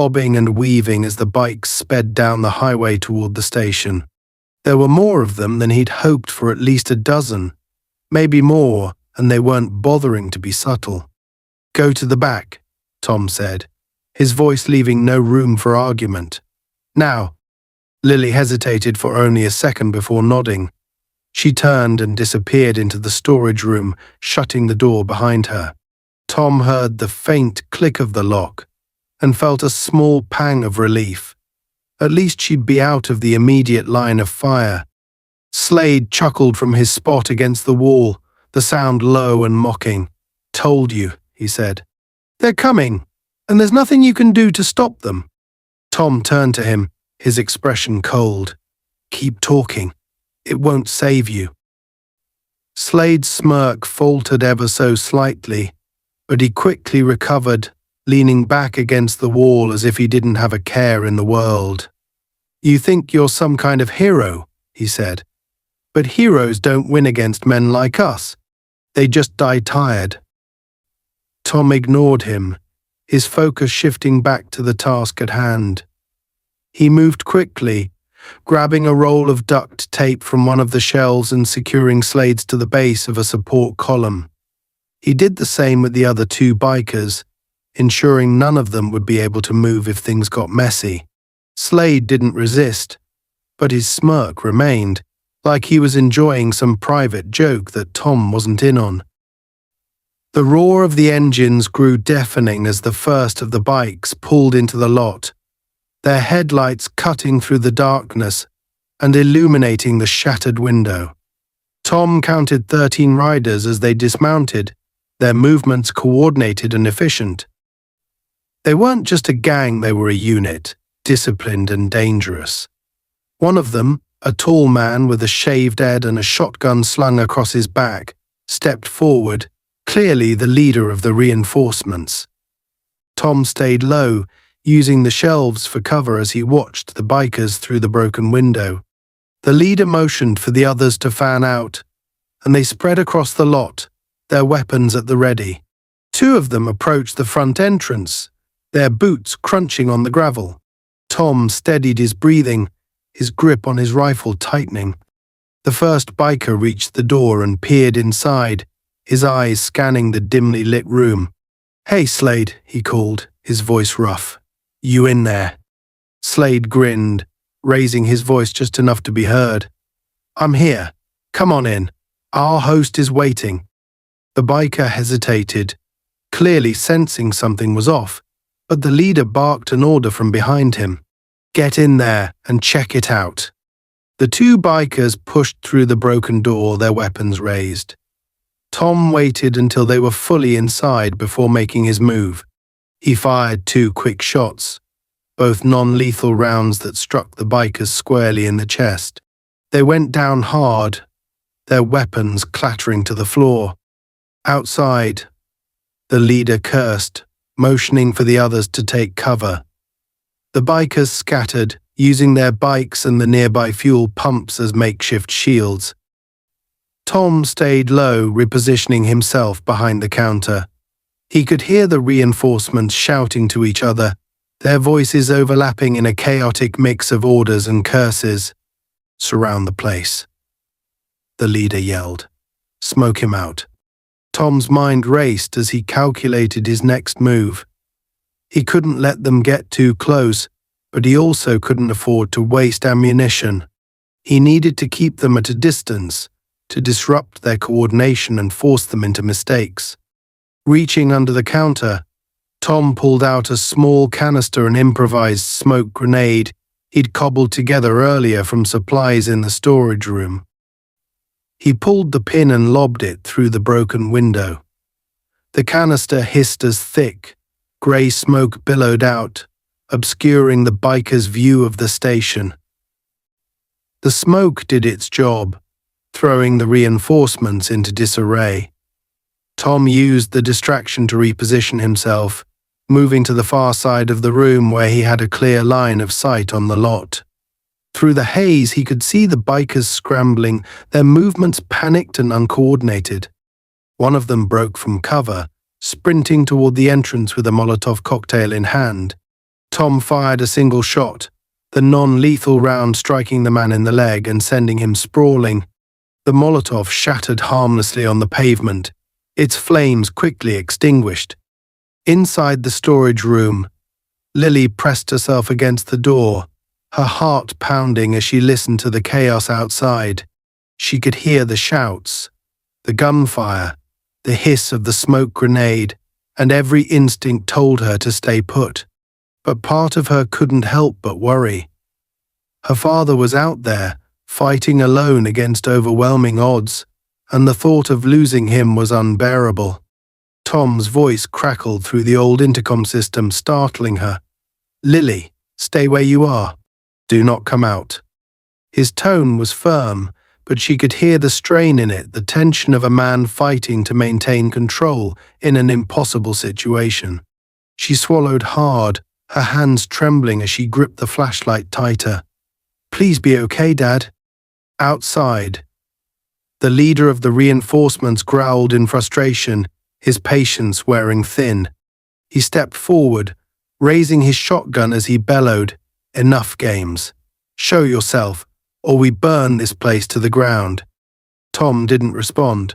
bobbing and weaving as the bikes sped down the highway toward the station. There were more of them than he'd hoped for, at least a dozen, maybe more, and they weren't bothering to be subtle. "Go to the back," Tom said, his voice leaving no room for argument. "Now." Lily hesitated for only a second before nodding. She turned and disappeared into the storage room, shutting the door behind her. Tom heard the faint click of the lock and felt a small pang of relief. At least she'd be out of the immediate line of fire. Slade chuckled from his spot against the wall, the sound low and mocking. "Told you," he said. "They're coming, and there's nothing you can do to stop them." Tom turned to him, his expression cold. "Keep talking. It won't save you." Slade's smirk faltered ever so slightly, but he quickly recovered, leaning back against the wall as if he didn't have a care in the world. "You think you're some kind of hero," he said. "But heroes don't win against men like us. They just die tired." Tom ignored him, his focus shifting back to the task at hand. He moved quickly, grabbing a roll of duct tape from one of the shelves and securing Slade's to the base of a support column. He did the same with the other two bikers, ensuring none of them would be able to move if things got messy. Slade didn't resist, but his smirk remained, like he was enjoying some private joke that Tom wasn't in on. The roar of the engines grew deafening as the first of the bikes pulled into the lot, their headlights cutting through the darkness and illuminating the shattered window. Tom counted 13 riders as they dismounted, their movements coordinated and efficient. They weren't just a gang, they were a unit, disciplined and dangerous. One of them, a tall man with a shaved head and a shotgun slung across his back, stepped forward, clearly the leader of the reinforcements. Tom stayed low, using the shelves for cover as he watched the bikers through the broken window. The leader motioned for the others to fan out, and they spread across the lot, their weapons at the ready. Two of them approached the front entrance, their boots crunching on the gravel. Tom steadied his breathing, his grip on his rifle tightening. The first biker reached the door and peered inside, his eyes scanning the dimly lit room. "Hey, Slade," he called, his voice rough. "You in there?" Slade grinned, raising his voice just enough to be heard. "I'm here. Come on in. Our host is waiting." The biker hesitated, clearly sensing something was off, but the leader barked an order from behind him. "Get in there and check it out." The two bikers pushed through the broken door, their weapons raised. Tom waited until they were fully inside before making his move. He fired 2 quick shots, both non-lethal rounds that struck the bikers squarely in the chest. They went down hard, their weapons clattering to the floor. Outside, the leader cursed, motioning for the others to take cover. The bikers scattered, using their bikes and the nearby fuel pumps as makeshift shields. Tom stayed low, repositioning himself behind the counter. He could hear the reinforcements shouting to each other, their voices overlapping in a chaotic mix of orders and curses. "Surround the place," the leader yelled. "Smoke him out." Tom's mind raced as he calculated his next move. He couldn't let them get too close, but he also couldn't afford to waste ammunition. He needed to keep them at a distance, to disrupt their coordination and force them into mistakes. Reaching under the counter, Tom pulled out a small canister and improvised smoke grenade he'd cobbled together earlier from supplies in the storage room. He pulled the pin and lobbed it through the broken window. The canister hissed as thick, grey smoke billowed out, obscuring the biker's view of the station. The smoke did its job, throwing the reinforcements into disarray. Tom used the distraction to reposition himself, moving to the far side of the room where he had a clear line of sight on the lot. Through the haze, he could see the bikers scrambling, their movements panicked and uncoordinated. One of them broke from cover, sprinting toward the entrance with a Molotov cocktail in hand. Tom fired a single shot, the non-lethal round striking the man in the leg and sending him sprawling. The Molotov shattered harmlessly on the pavement, its flames quickly extinguished. Inside the storage room, Lily pressed herself against the door, her heart pounding as she listened to the chaos outside. She could hear the shouts, the gunfire, the hiss of the smoke grenade, and every instinct told her to stay put. But part of her couldn't help but worry. Her father was out there, fighting alone against overwhelming odds, and the thought of losing him was unbearable. Tom's voice crackled through the old intercom system, startling her. "Lily, stay where you are. Do not come out." His tone was firm, but she could hear the strain in it, the tension of a man fighting to maintain control in an impossible situation. She swallowed hard, her hands trembling as she gripped the flashlight tighter. "Please be okay, Dad." Outside, the leader of the reinforcements growled in frustration, his patience wearing thin. He stepped forward, raising his shotgun as he bellowed, "Enough games. Show yourself, or we burn this place to the ground." Tom didn't respond.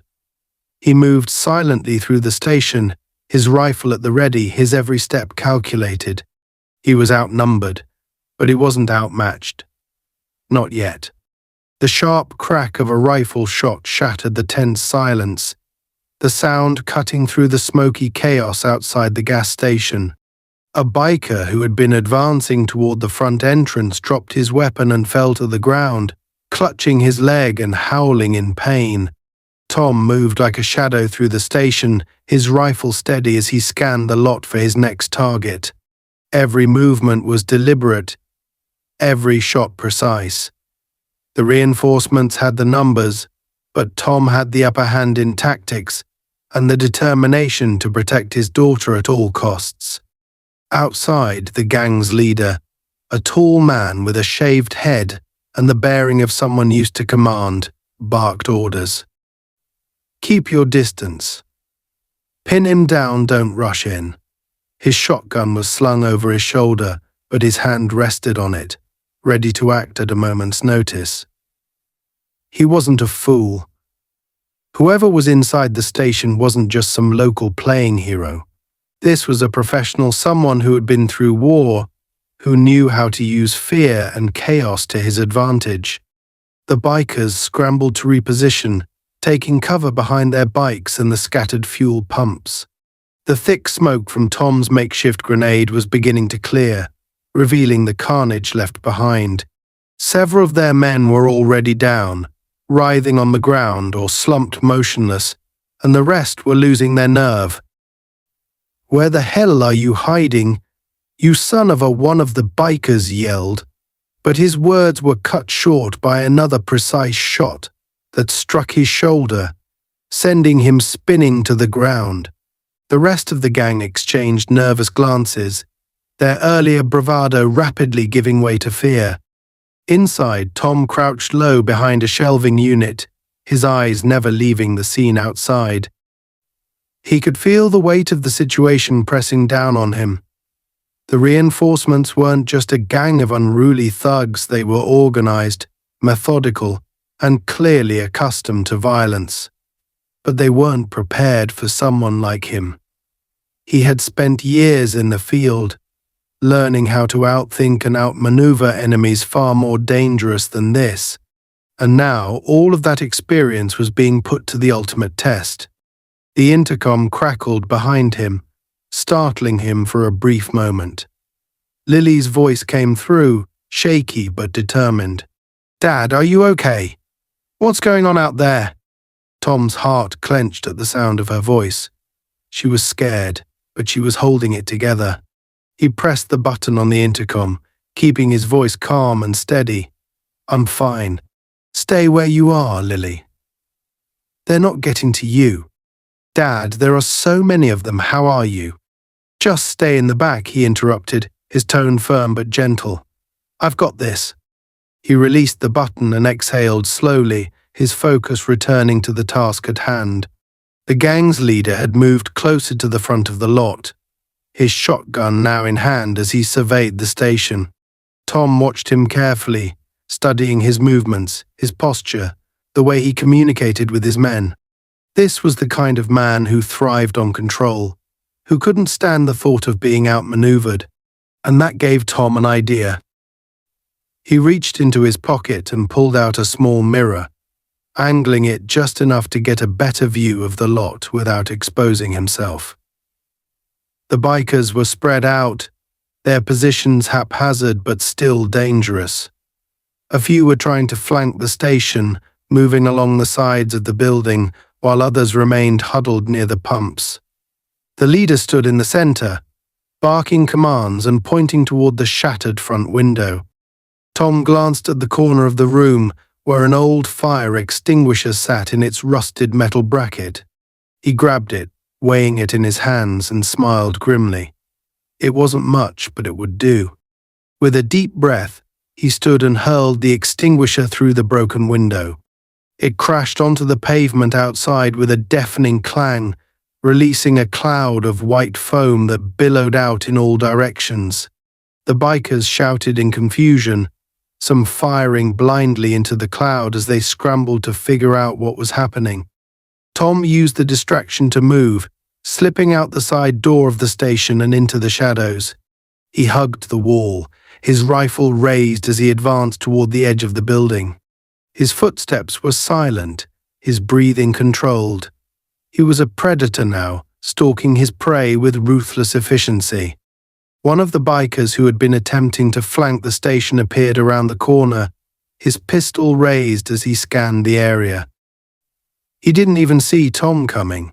He moved silently through the station, his rifle at the ready, his every step calculated. He was outnumbered, but he wasn't outmatched. Not yet. The sharp crack of a rifle shot shattered the tense silence, the sound cutting through the smoky chaos outside the gas station. A biker who had been advancing toward the front entrance dropped his weapon and fell to the ground, clutching his leg and howling in pain. Tom moved like a shadow through the station, his rifle steady as he scanned the lot for his next target. Every movement was deliberate, every shot precise. The reinforcements had the numbers, but Tom had the upper hand in tactics and the determination to protect his daughter at all costs. Outside, the gang's leader, a tall man with a shaved head and the bearing of someone used to command, barked orders. "Keep your distance. Pin him down, don't rush in." His shotgun was slung over his shoulder, but his hand rested on it, ready to act at a moment's notice. He wasn't a fool. Whoever was inside the station wasn't just some local playing hero. This was a professional, someone who had been through war, who knew how to use fear and chaos to his advantage. The bikers scrambled to reposition, taking cover behind their bikes and the scattered fuel pumps. The thick smoke from Tom's makeshift grenade was beginning to clear, revealing the carnage left behind. Several of their men were already down, writhing on the ground or slumped motionless, and the rest were losing their nerve. "Where the hell are you hiding, you son of a," one of the bikers yelled, but his words were cut short by another precise shot that struck his shoulder, sending him spinning to the ground. The rest of the gang exchanged nervous glances, their earlier bravado rapidly giving way to fear. Inside, Tom crouched low behind a shelving unit, his eyes never leaving the scene outside. He could feel the weight of the situation pressing down on him. The reinforcements weren't just a gang of unruly thugs, they were organized, methodical, and clearly accustomed to violence. But they weren't prepared for someone like him. He had spent years in the field, learning how to outthink and outmaneuver enemies far more dangerous than this, and now all of that experience was being put to the ultimate test. The intercom crackled behind him, startling him for a brief moment. Lily's voice came through, shaky but determined. "Dad, are you okay? What's going on out there?" Tom's heart clenched at the sound of her voice. She was scared, but she was holding it together. He pressed the button on the intercom, keeping his voice calm and steady. "I'm fine. Stay where you are, Lily. They're not getting to you. Dad, there are so many of them. How are you?" "Just stay in the back," he interrupted, his tone firm but gentle. "I've got this." He released the button and exhaled slowly, his focus returning to the task at hand. The gang's leader had moved closer to the front of the lot, his shotgun now in hand as he surveyed the station. Tom watched him carefully, studying his movements, his posture, the way he communicated with his men. This was the kind of man who thrived on control, who couldn't stand the thought of being outmaneuvered, and that gave Tom an idea. He reached into his pocket and pulled out a small mirror, angling it just enough to get a better view of the lot without exposing himself. The bikers were spread out, their positions haphazard but still dangerous. A few were trying to flank the station, moving along the sides of the building, while others remained huddled near the pumps. The leader stood in the center, barking commands and pointing toward the shattered front window. Tom glanced at the corner of the room where an old fire extinguisher sat in its rusted metal bracket. He grabbed it, weighing it in his hands, and smiled grimly. It wasn't much, but it would do. With a deep breath, he stood and hurled the extinguisher through the broken window. It crashed onto the pavement outside with a deafening clang, releasing a cloud of white foam that billowed out in all directions. The bikers shouted in confusion, some firing blindly into the cloud as they scrambled to figure out what was happening. Tom used the distraction to move, slipping out the side door of the station and into the shadows. He hugged the wall, his rifle raised as he advanced toward the edge of the building. His footsteps were silent, his breathing controlled. He was a predator now, stalking his prey with ruthless efficiency. One of the bikers who had been attempting to flank the station appeared around the corner, his pistol raised as he scanned the area. He didn't even see Tom coming.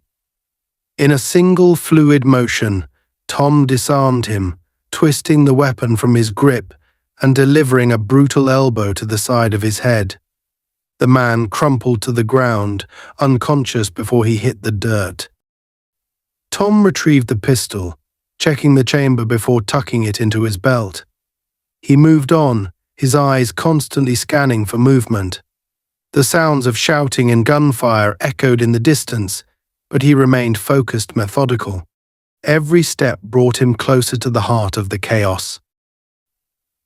In a single fluid motion, Tom disarmed him, twisting the weapon from his grip and delivering a brutal elbow to the side of his head. The man crumpled to the ground, unconscious before he hit the dirt. Tom retrieved the pistol, checking the chamber before tucking it into his belt. He moved on, his eyes constantly scanning for movement. The sounds of shouting and gunfire echoed in the distance, but he remained focused, methodical. Every step brought him closer to the heart of the chaos.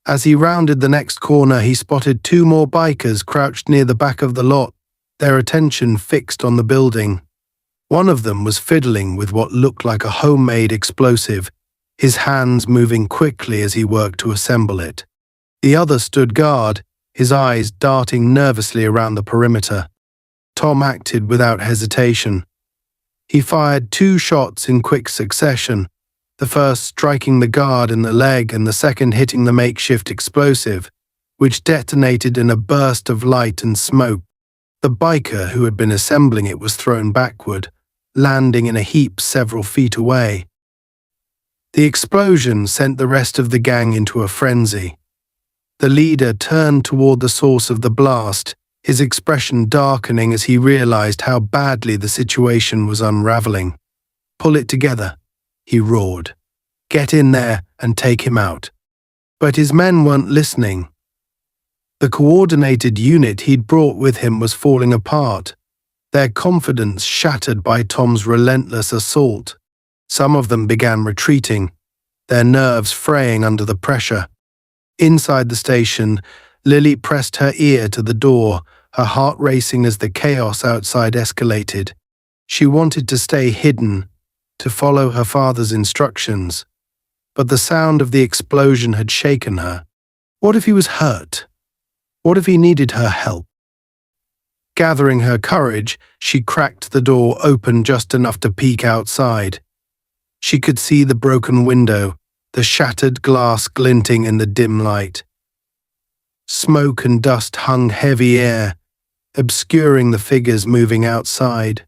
As he rounded the next corner, he spotted two more bikers crouched near the back of the lot, their attention fixed on the building. One of them was fiddling with what looked like a homemade explosive, his hands moving quickly as he worked to assemble it. The other stood guard, his eyes darting nervously around the perimeter. Tom acted without hesitation. He fired 2 shots in quick succession, the first striking the guard in the leg and the second hitting the makeshift explosive, which detonated in a burst of light and smoke. The biker who had been assembling it was thrown backward, landing in a heap several feet away. The explosion sent the rest of the gang into a frenzy. The leader turned toward the source of the blast, his expression darkening as he realized how badly the situation was unraveling. "Pull it together," he roared. "Get in there and take him out." But his men weren't listening. The coordinated unit he'd brought with him was falling apart, their confidence shattered by Tom's relentless assault. Some of them began retreating, their nerves fraying under the pressure. Inside the station, Lily pressed her ear to the door, her heart racing as the chaos outside escalated. She wanted to stay hidden, to follow her father's instructions, but the sound of the explosion had shaken her. What if he was hurt? What if he needed her help? Gathering her courage, she cracked the door open just enough to peek outside. She could see the broken window, the shattered glass glinting in the dim light. Smoke and dust hung heavy air, obscuring the figures moving outside.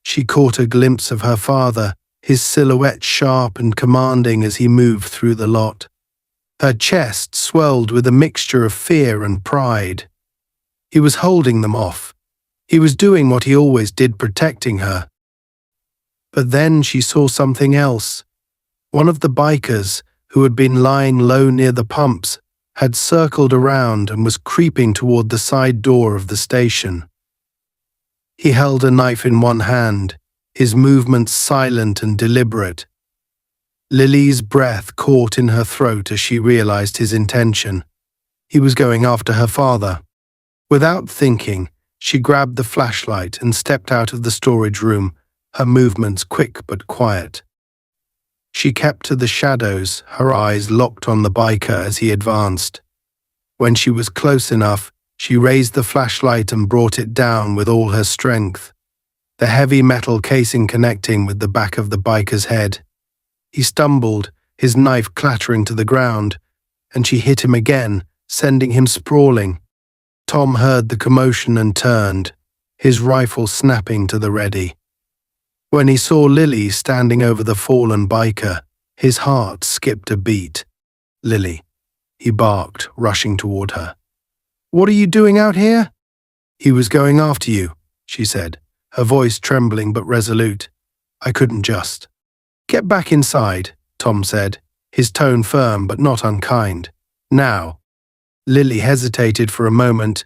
She caught a glimpse of her father, his silhouette sharp and commanding as he moved through the lot. Her chest swelled with a mixture of fear and pride. He was holding them off. He was doing what he always did, protecting her. But then she saw something else. One of the bikers, who had been lying low near the pumps, had circled around and was creeping toward the side door of the station. He held a knife in one hand, his movements silent and deliberate. Lily's breath caught in her throat as she realized his intention. He was going after her father. Without thinking, she grabbed the flashlight and stepped out of the storage room, her movements quick but quiet. She kept to the shadows, her eyes locked on the biker as he advanced. When she was close enough, she raised the flashlight and brought it down with all her strength, the heavy metal casing connecting with the back of the biker's head. He stumbled, his knife clattering to the ground, and she hit him again, sending him sprawling. Tom heard the commotion and turned, his rifle snapping to the ready. When he saw Lily standing over the fallen biker, his heart skipped a beat. "Lily," he barked, rushing toward her. "What are you doing out here?" "He was going after you," she said, her voice trembling but resolute. "I couldn't just." "Get back inside," Tom said, his tone firm but not unkind. "Now." Lily hesitated for a moment,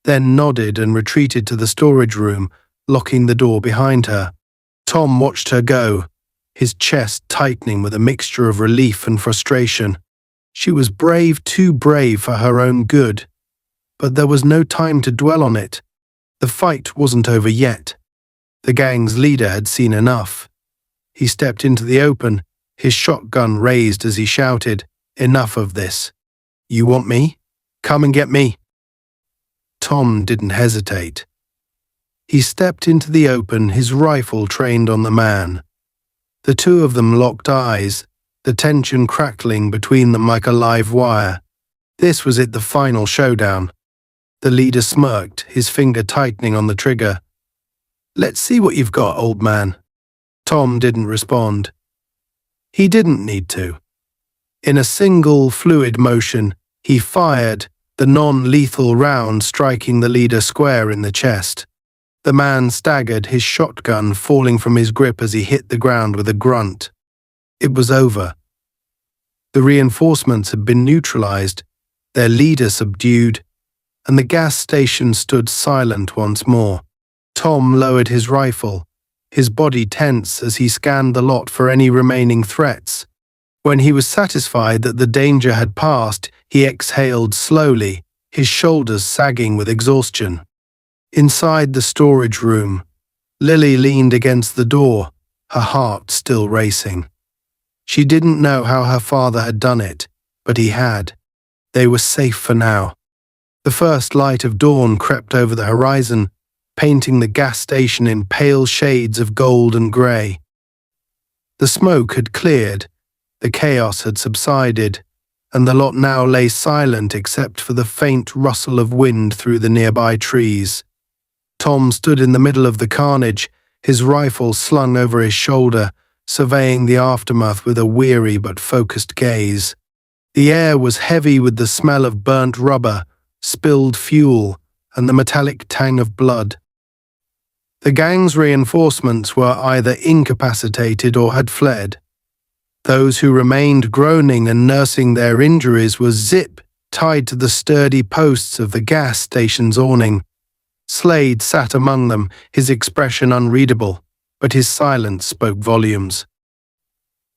then nodded and retreated to the storage room, locking the door behind her. Tom watched her go, his chest tightening with a mixture of relief and frustration. She was brave, too brave for her own good. But there was no time to dwell on it. The fight wasn't over yet. The gang's leader had seen enough. He stepped into the open, his shotgun raised as he shouted, "Enough of this. You want me? Come and get me." Tom didn't hesitate. He stepped into the open, his rifle trained on the man. The two of them locked eyes, the tension crackling between them like a live wire. This was it, the final showdown. The leader smirked, his finger tightening on the trigger. "Let's see what you've got, old man." Tom didn't respond. He didn't need to. In a single, fluid motion, he fired, the non-lethal round striking the leader square in the chest. The man staggered, his shotgun falling from his grip as he hit the ground with a grunt. It was over. The reinforcements had been neutralized, their leader subdued, and the gas station stood silent once more. Tom lowered his rifle, his body tense as he scanned the lot for any remaining threats. When he was satisfied that the danger had passed, he exhaled slowly, his shoulders sagging with exhaustion. Inside the storage room, Lily leaned against the door, her heart still racing. She didn't know how her father had done it, but he had. They were safe for now. The first light of dawn crept over the horizon, painting the gas station in pale shades of gold and grey. The smoke had cleared, the chaos had subsided, and the lot now lay silent except for the faint rustle of wind through the nearby trees. Tom stood in the middle of the carnage, his rifle slung over his shoulder, surveying the aftermath with a weary but focused gaze. The air was heavy with the smell of burnt rubber, spilled fuel, and the metallic tang of blood. The gang's reinforcements were either incapacitated or had fled. Those who remained groaning and nursing their injuries were Zip, tied to the sturdy posts of the gas station's awning. Slade sat among them, his expression unreadable, but his silence spoke volumes.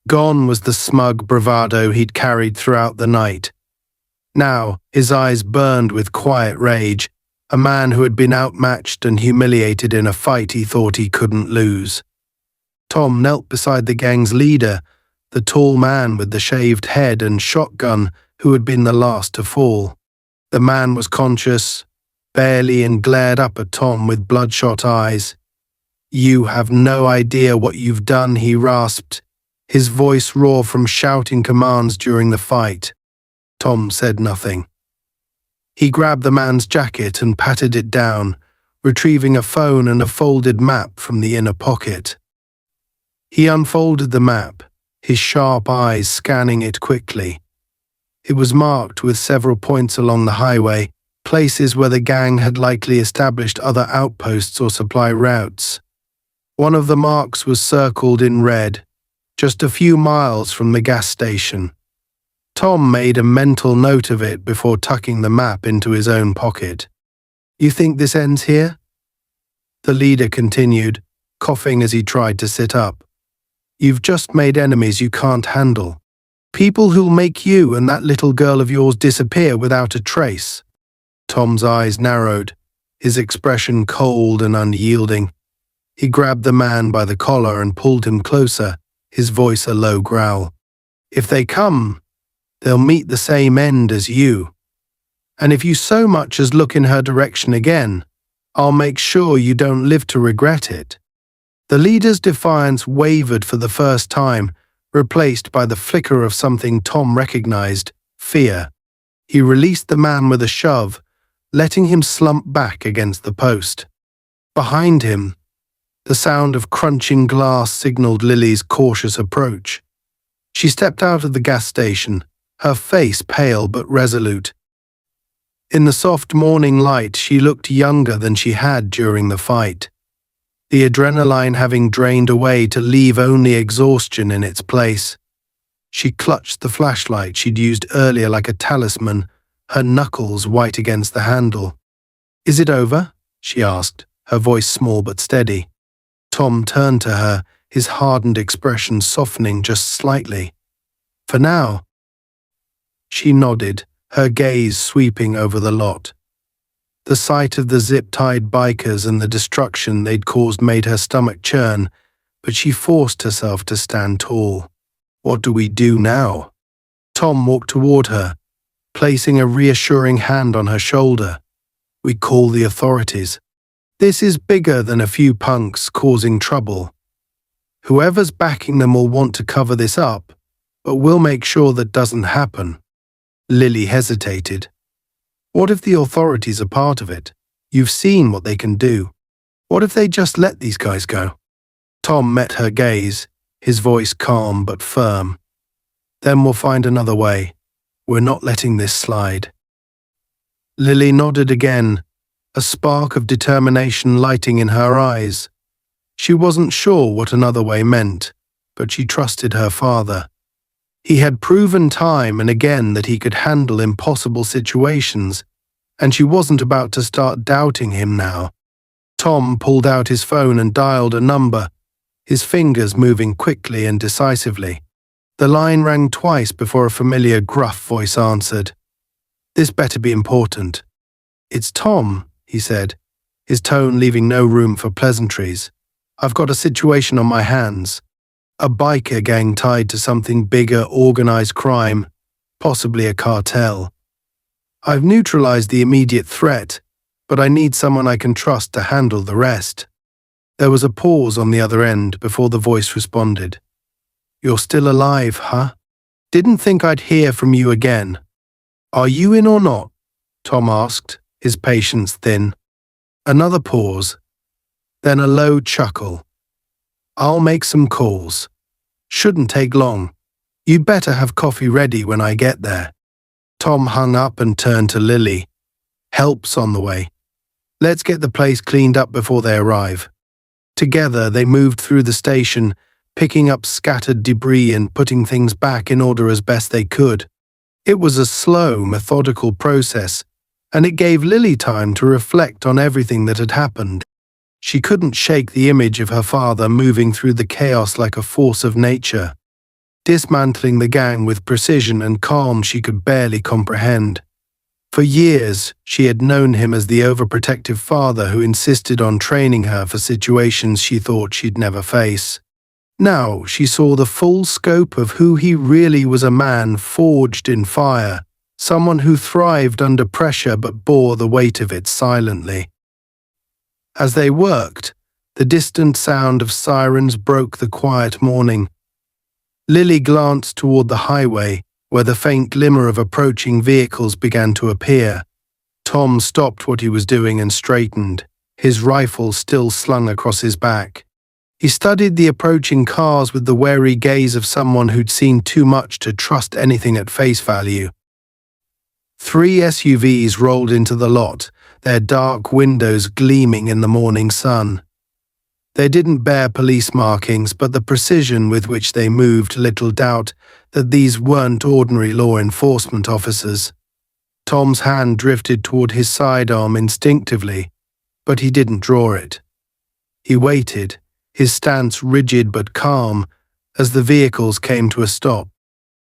Gone was the smug bravado he'd carried throughout the night. Now, his eyes burned with quiet rage, a man who had been outmatched and humiliated in a fight he thought he couldn't lose. Tom knelt beside the gang's leader, the tall man with the shaved head and shotgun who had been the last to fall. The man was conscious, barely, and glared up at Tom with bloodshot eyes. "You have no idea what you've done," he rasped, his voice raw from shouting commands during the fight. Tom said nothing. He grabbed the man's jacket and patted it down, retrieving a phone and a folded map from the inner pocket. He unfolded the map, his sharp eyes scanning it quickly. It was marked with several points along the highway, places where the gang had likely established other outposts or supply routes. One of the marks was circled in red, just a few miles from the gas station. Tom made a mental note of it before tucking the map into his own pocket. "You think this ends here?" The leader continued, coughing as he tried to sit up. You've just made enemies you can't handle. People who'll make you and that little girl of yours disappear without a trace." Tom's eyes narrowed, his expression cold and unyielding. He grabbed the man by the collar and pulled him closer, his voice a low growl. "If they come, they'll meet the same end as you. And if you so much as look in her direction again, I'll make sure you don't live to regret it." The leader's defiance wavered for the first time, replaced by the flicker of something Tom recognized: fear. He released the man with a shove, letting him slump back against the post. Behind him, the sound of crunching glass signaled Lily's cautious approach. She stepped out of the gas station, her face pale but resolute. In the soft morning light, she looked younger than she had during the fight, the adrenaline having drained away to leave only exhaustion in its place. She clutched the flashlight she'd used earlier like a talisman, her knuckles white against the handle. "Is it over?" she asked, her voice small but steady. Tom turned to her, his hardened expression softening just slightly. "For now." She nodded, her gaze sweeping over the lot. The sight of the zip-tied bikers and the destruction they'd caused made her stomach churn, but she forced herself to stand tall. "What do we do now?" Tom walked toward her, placing a reassuring hand on her shoulder. "We call the authorities. This is bigger than a few punks causing trouble. Whoever's backing them will want to cover this up, but we'll make sure that doesn't happen." Lily hesitated. "What if the authorities are part of it? You've seen what they can do. What if they just let these guys go?" Tom met her gaze, his voice calm but firm. "Then we'll find another way. We're not letting this slide." Lily nodded again, a spark of determination lighting in her eyes. She wasn't sure what another way meant, but she trusted her father. He had proven time and again that he could handle impossible situations, and she wasn't about to start doubting him now. Tom pulled out his phone and dialed a number, his fingers moving quickly and decisively. The line rang twice before a familiar gruff voice answered. "This better be important." "It's Tom," he said, his tone leaving no room for pleasantries. "I've got a situation on my hands. A biker gang tied to something bigger, organized crime, possibly a cartel. I've neutralized the immediate threat, but I need someone I can trust to handle the rest." There was a pause on the other end before the voice responded. "You're still alive, huh? Didn't think I'd hear from you again." "Are you in or not?" Tom asked, his patience thin. Another pause, then a low chuckle. "I'll make some calls. Shouldn't take long. You'd better have coffee ready when I get there." Tom hung up and turned to Lily. "Help's on the way. Let's get the place cleaned up before they arrive." Together they moved through the station, picking up scattered debris and putting things back in order as best they could. It was a slow, methodical process, and it gave Lily time to reflect on everything that had happened. She couldn't shake the image of her father moving through the chaos like a force of nature, dismantling the gang with precision and calm she could barely comprehend. For years, she had known him as the overprotective father who insisted on training her for situations she thought she'd never face. Now she saw the full scope of who he really was, a man forged in fire, someone who thrived under pressure but bore the weight of it silently. As they worked, the distant sound of sirens broke the quiet morning. Lily glanced toward the highway, where the faint glimmer of approaching vehicles began to appear. Tom stopped what he was doing and straightened, his rifle still slung across his back. He studied the approaching cars with the wary gaze of someone who'd seen too much to trust anything at face value. 3 SUVs rolled into the lot, their dark windows gleaming in the morning sun. They didn't bear police markings, but the precision with which they moved little doubt that these weren't ordinary law enforcement officers. Tom's hand drifted toward his sidearm instinctively, but he didn't draw it. He waited, his stance rigid but calm, as the vehicles came to a stop.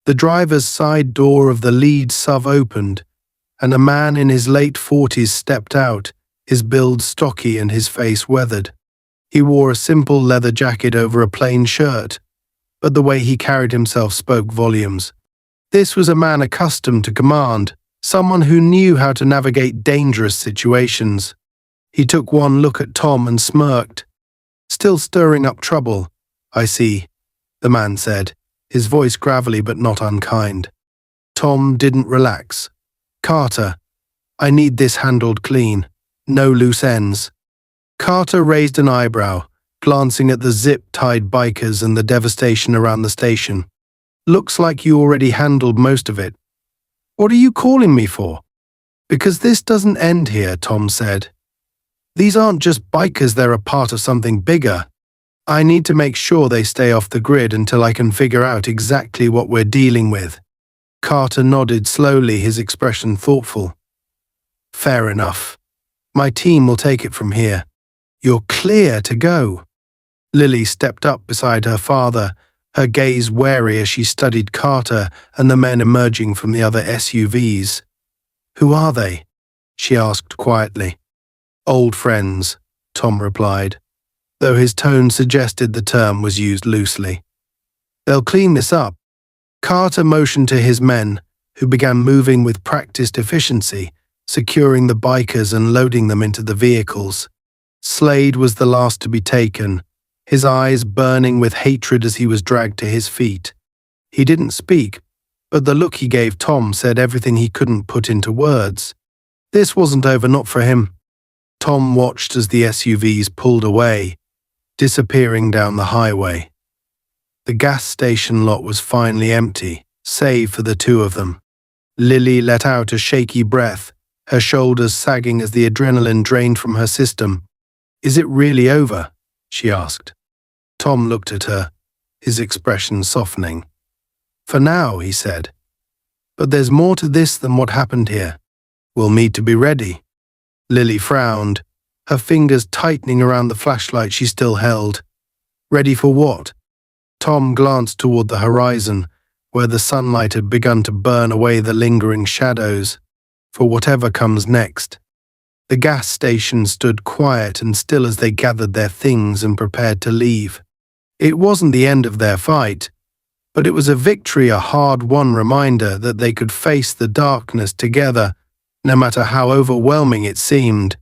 The driver's side door of the lead SUV opened, and a man in his late 40s stepped out, his build stocky and his face weathered. He wore a simple leather jacket over a plain shirt, but the way he carried himself spoke volumes. This was a man accustomed to command, someone who knew how to navigate dangerous situations. He took one look at Tom and smirked. "Still stirring up trouble, I see," the man said, his voice gravelly but not unkind. Tom didn't relax. "Carter, I need this handled clean. No loose ends." Carter raised an eyebrow, glancing at the zip-tied bikers and the devastation around the station. "Looks like you already handled most of it." "What are you calling me for?" "Because this doesn't end here," Tom said. "These aren't just bikers, they're a part of something bigger. I need to make sure they stay off the grid until I can figure out exactly what we're dealing with." Carter nodded slowly, his expression thoughtful. "Fair enough. My team will take it from here. You're clear to go." Lily stepped up beside her father, her gaze wary as she studied Carter and the men emerging from the other SUVs. "Who are they?" she asked quietly. "Old friends," Tom replied, though his tone suggested the term was used loosely. "They'll clean this up." Carter motioned to his men, who began moving with practiced efficiency, securing the bikers and loading them into the vehicles. Slade was the last to be taken, his eyes burning with hatred as he was dragged to his feet. He didn't speak, but the look he gave Tom said everything he couldn't put into words. This wasn't over, not for him. Tom watched as the SUVs pulled away, disappearing down the highway. The gas station lot was finally empty, save for the two of them. Lily let out a shaky breath, her shoulders sagging as the adrenaline drained from her system. "Is it really over?" she asked. Tom looked at her, his expression softening. "For now," he said. "But there's more to this than what happened here. We'll need to be ready." Lily frowned, her fingers tightening around the flashlight she still held. "Ready for what?" Tom glanced toward the horizon, where the sunlight had begun to burn away the lingering shadows. "For whatever comes next." The gas station stood quiet and still as they gathered their things and prepared to leave. It wasn't the end of their fight, but it was a victory, a hard-won reminder that they could face the darkness together, no matter how overwhelming it seemed.